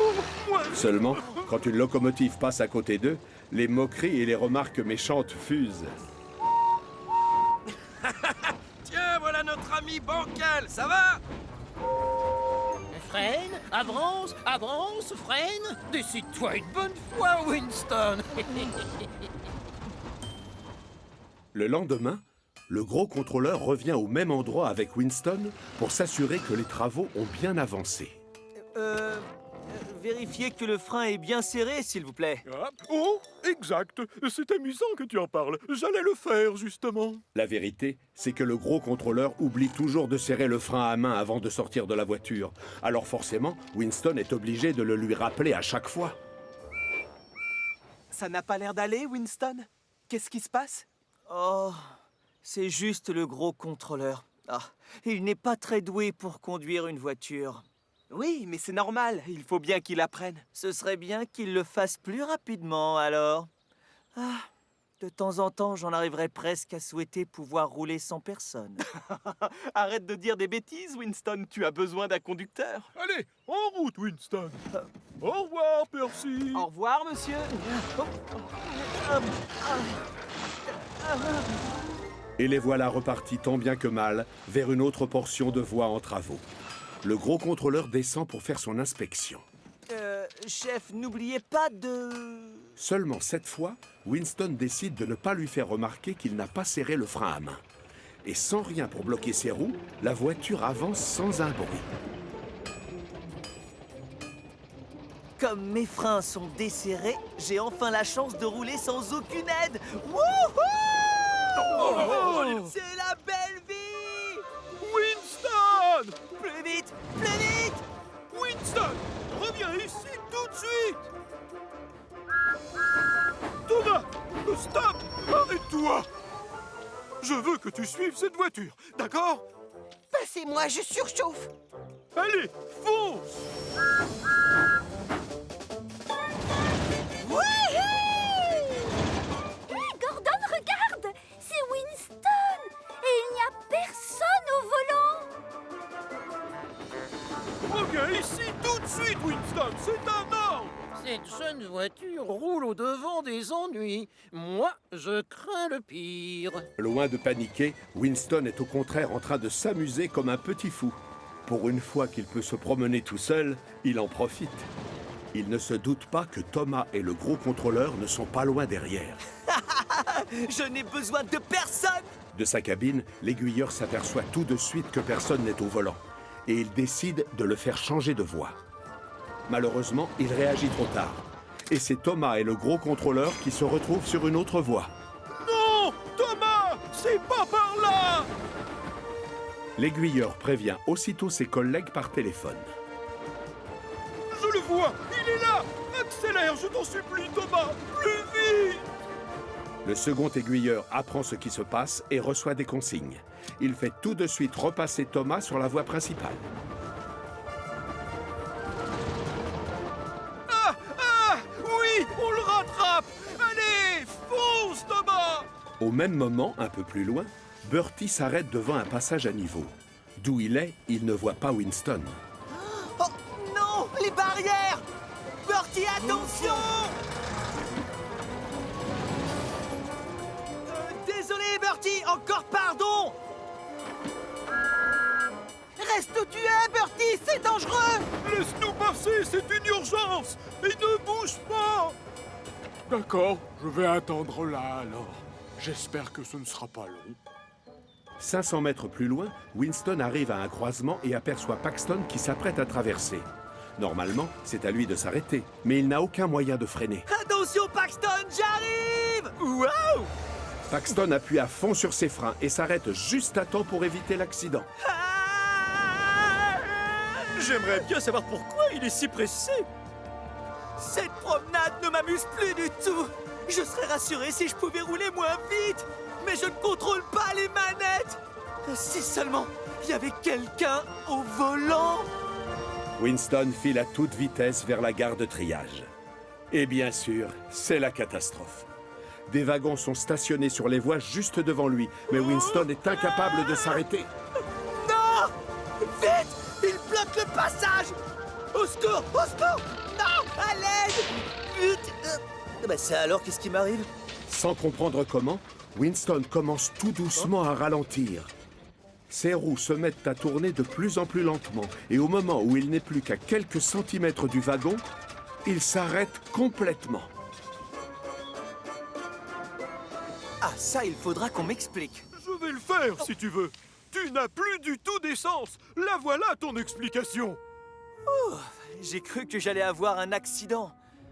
moi... Seulement, quand une locomotive passe à côté d'eux, les moqueries et les remarques méchantes fusent. Tiens, voilà notre ami Bancal, ça va? Freine, avance, avance, freine. Décide-toi une bonne fois, Winston. Le lendemain, le gros contrôleur revient au même endroit avec Winston pour s'assurer que les travaux ont bien avancé. Vérifiez que le frein est bien serré, s'il vous plaît. Ah, oh, exact. C'est amusant que tu en parles. J'allais le faire, justement. La vérité, c'est que le gros contrôleur oublie toujours de serrer le frein à main avant de sortir de la voiture. Alors forcément, Winston est obligé de le lui rappeler à chaque fois. Ça n'a pas l'air d'aller, Winston? Qu'est-ce qui se passe? Oh, c'est juste le gros contrôleur. Ah, il n'est pas très doué pour conduire une voiture. Oui, mais c'est normal. Il faut bien qu'il apprenne. Ce serait bien qu'il le fasse plus rapidement, alors. Ah, de temps en temps, j'en arriverais presque à souhaiter pouvoir rouler sans personne. Arrête de dire des bêtises, Winston. Tu as besoin d'un conducteur. Allez, en route, Winston. Au revoir, Percy. Au revoir, monsieur. Et les voilà repartis tant bien que mal vers une autre portion de voie en travaux. Le gros contrôleur descend pour faire son inspection. Chef, n'oubliez pas de... Seulement cette fois, Winston décide de ne pas lui faire remarquer qu'il n'a pas serré le frein à main. Et sans rien pour bloquer ses roues, la voiture avance sans un bruit. Comme mes freins sont desserrés, j'ai enfin la chance de rouler sans aucune aide. Wouhou! C'est la belle vie! Winston! Plus vite! Plus vite! Winston! Reviens ici tout de suite! Thomas! Stop! Arrête-toi! Je veux que tu suives cette voiture, d'accord? Passez-moi, je surchauffe. Allez, fonce! Gordon, regarde! C'est Winston! Et il n'y a personne au volant! Reviens ici tout de suite, Winston! C'est un ordre! Cette jeune voiture roule au-devant des ennuis. Moi, je crains le pire. Loin de paniquer, Winston est au contraire en train de s'amuser comme un petit fou. Pour une fois qu'il peut se promener tout seul, il en profite. Il ne se doute pas que Thomas et le gros contrôleur ne sont pas loin derrière. Je n'ai besoin de personne! De sa cabine, l'aiguilleur s'aperçoit tout de suite que personne n'est au volant. Et il décide de le faire changer de voie. Malheureusement, il réagit trop tard. Et c'est Thomas et le gros contrôleur qui se retrouvent sur une autre voie. Non! Thomas! C'est pas par là! L'aiguilleur prévient aussitôt ses collègues par téléphone. Je le vois! Il est là! Accélère, je t'en supplie, Thomas! Plus vite! Le second aiguilleur apprend ce qui se passe et reçoit des consignes. Il fait tout de suite repasser Thomas sur la voie principale. Oui, on le rattrape! Allez, fonce, Thomas! Au même moment, un peu plus loin, Bertie s'arrête devant un passage à niveau. D'où il est, il ne voit pas Winston. Oh non! Les barrières! Bertie, attention! Désolé, Bertie, encore pardon! Reste où tu es, Bertie, c'est dangereux! Laisse-nous passer, c'est une urgence! Et ne bouge pas! D'accord, je vais attendre là alors. J'espère que ce ne sera pas long. 500 mètres plus loin, Winston arrive à un croisement et aperçoit Paxton qui s'apprête à traverser. Normalement, c'est à lui de s'arrêter, mais il n'a aucun moyen de freiner. Attention, Paxton, j'arrive! Wow! Paxton appuie à fond sur ses freins et s'arrête juste à temps pour éviter l'accident. Ah! J'aimerais bien savoir pourquoi il est si pressé. Cette promenade ne m'amuse plus du tout. Je serais rassuré si je pouvais rouler moins vite. Mais je ne contrôle pas les manettes. Si seulement il y avait quelqu'un au volant. Winston file à toute vitesse vers la gare de triage. Et bien sûr, c'est la catastrophe. Des wagons sont stationnés sur les voies juste devant lui, mais Winston est incapable de s'arrêter. Non! Vite! Il bloque le passage! Au secours! Au secours! Non! À l'aide! Vite! Ça alors, qu'est-ce qui m'arrive? Sans comprendre comment, Winston commence tout doucement à ralentir. Ses roues se mettent à tourner de plus en plus lentement, et au moment où il n'est plus qu'à quelques centimètres du wagon, il s'arrête complètement. Ah, ça, il faudra qu'on m'explique. Je vais le faire, si tu veux. Tu n'as plus du tout d'essence. La voilà, ton explication. J'ai cru que j'allais avoir un accident.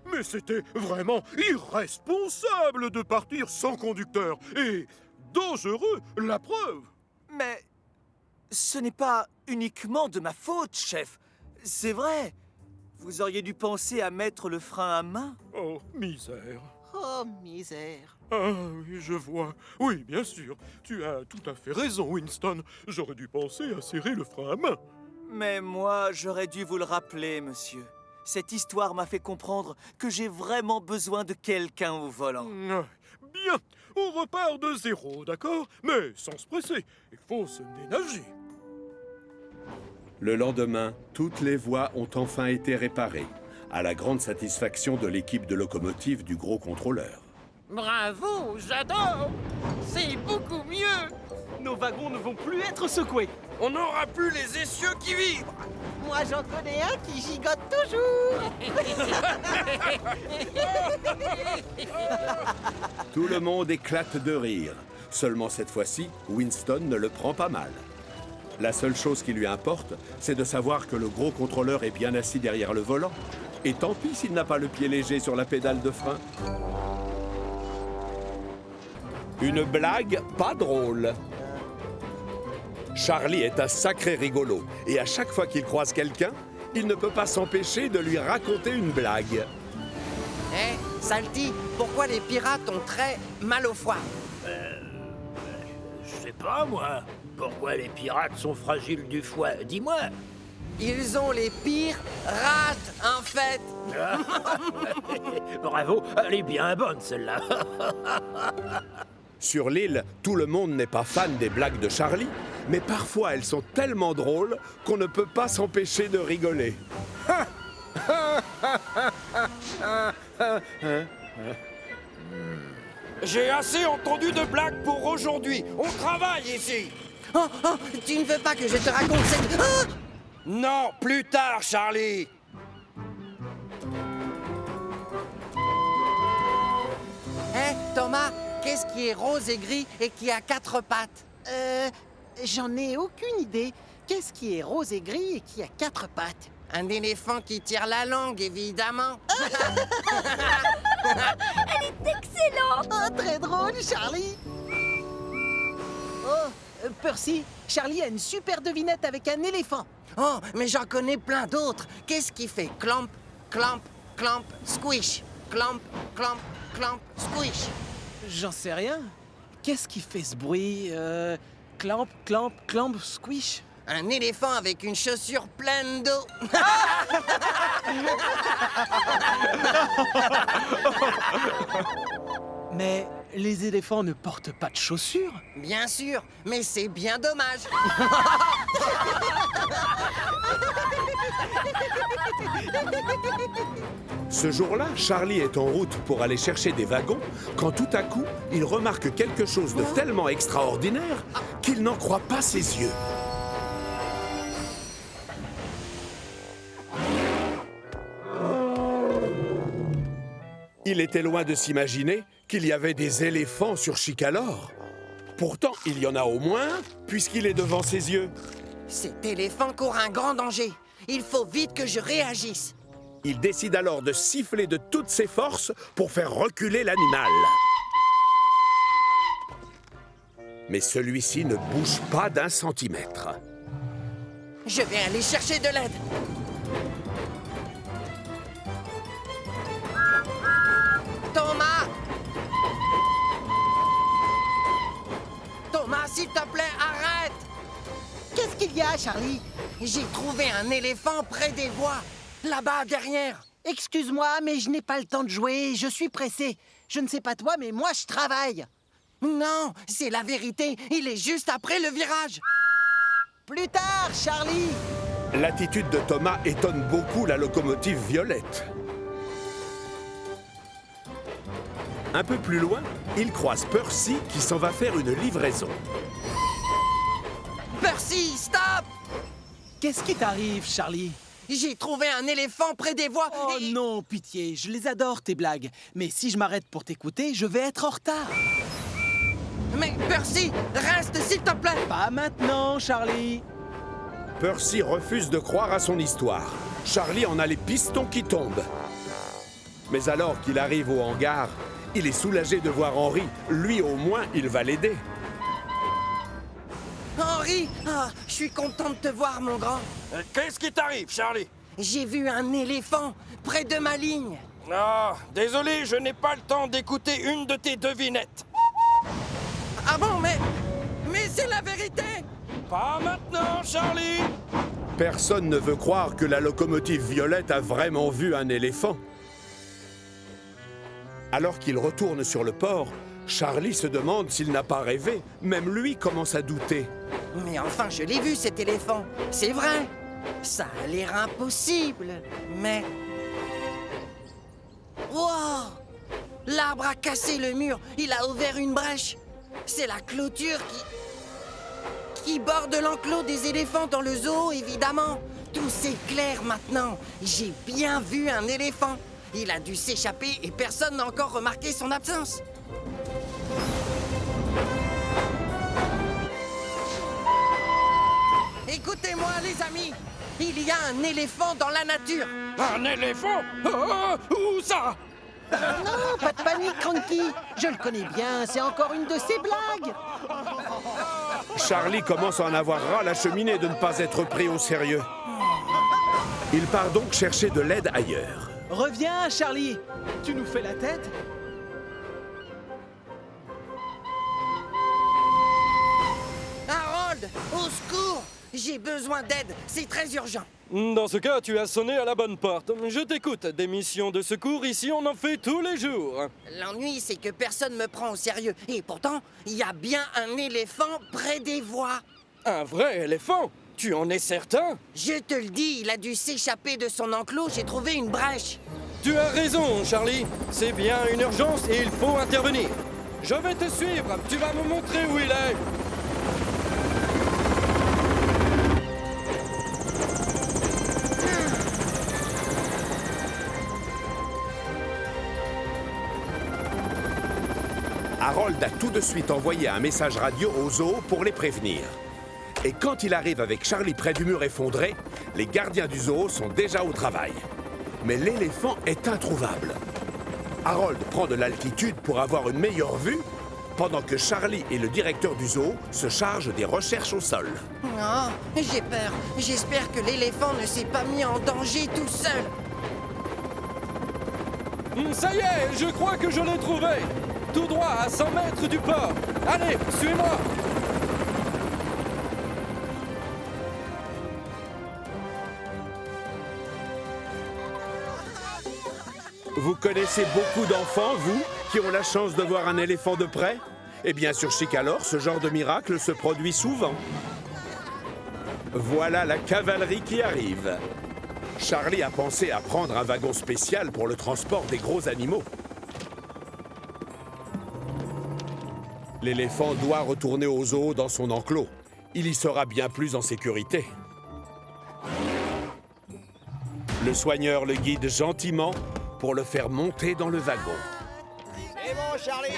Mais c'était vraiment irresponsable de partir sans conducteur. Et dangereux, la preuve. Mais ce n'est pas uniquement de ma faute, chef. C'est vrai. Vous auriez dû penser à mettre le frein à main. Oh, misère. Oh, misère. Ah oui, je vois. Oui, bien sûr. Tu as tout à fait raison, Winston. J'aurais dû penser à serrer le frein à main. Mais moi, j'aurais dû vous le rappeler, monsieur. Cette histoire m'a fait comprendre que j'ai vraiment besoin de quelqu'un au volant. Bien, on repart de zéro, d'accord? Mais sans se presser, il faut se ménager. Le lendemain, toutes les voies ont enfin été réparées, à la grande satisfaction de l'équipe de locomotive du gros contrôleur. Bravo, j'adore! C'est beaucoup mieux! Nos wagons ne vont plus être secoués. On n'aura plus les essieux qui vibrent. Moi, j'en connais un qui gigote toujours. Tout le monde éclate de rire. Seulement cette fois-ci, Winston ne le prend pas mal. La seule chose qui lui importe, c'est de savoir que le gros contrôleur est bien assis derrière le volant. Et tant pis s'il n'a pas le pied léger sur la pédale de frein. Une blague pas drôle. Charlie est un sacré rigolo, et à chaque fois qu'il croise quelqu'un, il ne peut pas s'empêcher de lui raconter une blague. Hé, Salty, pourquoi les pirates ont très mal au foie? Je sais pas, moi. Pourquoi les pirates sont fragiles du foie? Dis-moi. Ils ont les pires rats, en fait. Bravo, elle est bien bonne, celle-là. Sur l'île, tout le monde n'est pas fan des blagues de Charlie, mais parfois elles sont tellement drôles qu'on ne peut pas s'empêcher de rigoler. J'ai assez entendu de blagues pour aujourd'hui. On travaille ici. Oh, tu ne veux pas que je te raconte cette... Ah! Non, plus tard, Charlie. Hé, Thomas, qu'est-ce qui est rose et gris et qui a 4 pattes? J'en ai aucune idée. Qu'est-ce qui est rose et gris et qui a 4 pattes? Un éléphant qui tire la langue, évidemment. Elle est excellente! Oh, très drôle, Charlie. Oh, Percy, Charlie a une super devinette avec un éléphant. Oh, mais j'en connais plein d'autres. Qu'est-ce qui fait clamp, clamp, clamp, squish? Clamp, clamp, clamp, squish. J'en sais rien. Qu'est-ce qui fait ce bruit? Clamp, clamp, clamp, squish? Un éléphant avec une chaussure pleine d'eau. Mais les éléphants ne portent pas de chaussures. Bien sûr, mais c'est bien dommage. Ce jour-là, Charlie est en route pour aller chercher des wagons, quand tout à coup, il remarque quelque chose de tellement extraordinaire qu'il n'en croit pas ses yeux. Il était loin de s'imaginer qu'il y avait des éléphants sur Chicalor. Pourtant, il y en a au moins un, puisqu'il est devant ses yeux. Cet éléphant court un grand danger. Il faut vite que je réagisse. Il décide alors de siffler de toutes ses forces pour faire reculer l'animal. Mais celui-ci ne bouge pas d'un centimètre. Je vais aller chercher de l'aide. Thomas! Thomas, s'il te plaît, arrête! Qu'est-ce qu'il y a, Charlie? J'ai trouvé un éléphant près des voies, là-bas, derrière. Excuse-moi, mais je n'ai pas le temps de jouer, je suis pressé. Je ne sais pas toi, mais moi, je travaille. Non, c'est la vérité. Il est juste après le virage. Plus tard, Charlie! L'attitude de Thomas étonne beaucoup la locomotive Violette. Un peu plus loin, il croise Percy qui s'en va faire une livraison. Percy, stop! Qu'est-ce qui t'arrive, Charlie? J'ai trouvé un éléphant près des voies. Oh non, pitié, je les adore, tes blagues. Mais si je m'arrête pour t'écouter, je vais être en retard. Mais Percy, reste s'il te plaît! Pas maintenant, Charlie. Percy refuse de croire à son histoire. Charlie en a les pistons qui tombent. Mais alors qu'il arrive au hangar, il est soulagé de voir Henry. Lui, au moins, il va l'aider. Henry! Ah, je suis content de te voir, mon grand. Qu'est-ce qui t'arrive, Charlie? J'ai vu un éléphant près de ma ligne. Ah, désolé, je n'ai pas le temps d'écouter une de tes devinettes. Ah bon, mais c'est la vérité! Pas maintenant, Charlie! Personne ne veut croire que la locomotive Violette a vraiment vu un éléphant. Alors qu'il retourne sur le port, Charlie se demande s'il n'a pas rêvé. Même lui commence à douter. Mais enfin, je l'ai vu, cet éléphant. C'est vrai. Ça a l'air impossible, mais... Wow! L'arbre a cassé le mur. Il a ouvert une brèche. C'est la clôture qui borde l'enclos des éléphants dans le zoo, évidemment. Tout s'éclaire maintenant. J'ai bien vu un éléphant. Il a dû s'échapper et personne n'a encore remarqué son absence. Écoutez-moi, les amis. Il y a un éléphant dans la nature. Un éléphant? Où ça? Non, pas de panique, Cranky. Je le connais bien, c'est encore une de ses blagues. Charlie commence à en avoir ras la cheminée de ne pas être pris au sérieux. Il part donc chercher de l'aide ailleurs. Reviens, Charlie. Tu nous fais la tête? Harold, au secours! J'ai besoin d'aide, c'est très urgent. Dans ce cas, tu as sonné à la bonne porte. Je t'écoute. Des missions de secours, ici, on en fait tous les jours. L'ennui, c'est que personne me prend au sérieux. Et pourtant, il y a bien un éléphant près des voies. Un vrai éléphant? Tu en es certain? Je te le dis, il a dû s'échapper de son enclos, j'ai trouvé une brèche. Tu as raison, Charlie. C'est bien une urgence et il faut intervenir. Je vais te suivre. Tu vas me montrer où il est. Harold a tout de suite envoyé un message radio au zoo pour les prévenir. Et quand il arrive avec Charlie près du mur effondré, les gardiens du zoo sont déjà au travail. Mais l'éléphant est introuvable. Harold prend de l'altitude pour avoir une meilleure vue, pendant que Charlie et le directeur du zoo se chargent des recherches au sol. Oh, j'ai peur. J'espère que l'éléphant ne s'est pas mis en danger tout seul. Ça y est, je crois que je l'ai trouvé. Tout droit à 100 mètres du port. Allez, suis-moi. Vous connaissez beaucoup d'enfants, vous, qui ont la chance de voir un éléphant de près? Eh bien, sur Chicalor, ce genre de miracle se produit souvent. Voilà la cavalerie qui arrive. Charlie a pensé à prendre un wagon spécial pour le transport des gros animaux. L'éléphant doit retourner au zoo dans son enclos. Il y sera bien plus en sécurité. Le soigneur le guide gentiment pour le faire monter dans le wagon. C'est bon, Charlie,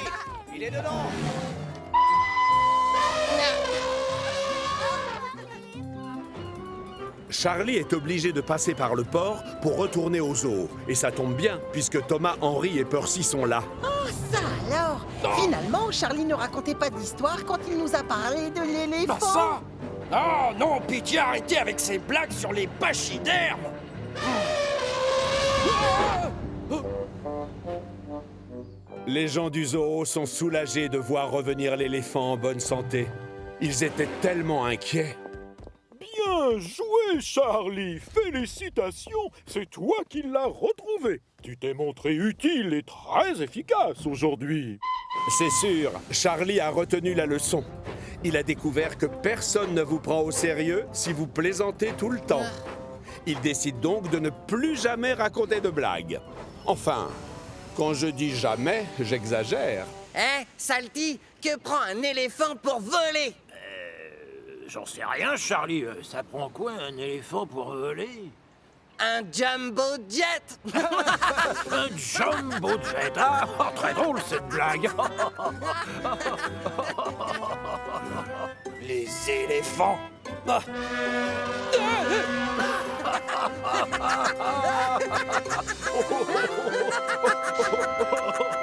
il est dedans. Charlie est obligé de passer par le port pour retourner au zoo. Et ça tombe bien, puisque Thomas, Henry et Percy sont là. Oh, ça alors! Finalement, Charlie ne racontait pas d'histoire quand il nous a parlé de l'éléphant. Bah ça! Oh non, pitié, arrêtez avec ces blagues sur les pachydermes. Les gens du zoo sont soulagés de voir revenir l'éléphant en bonne santé. Ils étaient tellement inquiets. Bien joué, Charlie. Félicitations, c'est toi qui l'as retrouvé. Tu t'es montré utile et très efficace aujourd'hui. C'est sûr, Charlie a retenu la leçon. Il a découvert que personne ne vous prend au sérieux si vous plaisantez tout le temps. Il décide donc de ne plus jamais raconter de blagues. Enfin, quand je dis jamais, j'exagère. Hein, Salty, que prend un éléphant pour voler? J'en sais rien, Charlie. Ça prend quoi, un éléphant pour voler? Un jumbo jet. Un jumbo jet. Ah, très drôle cette blague. Les éléphants. Ah.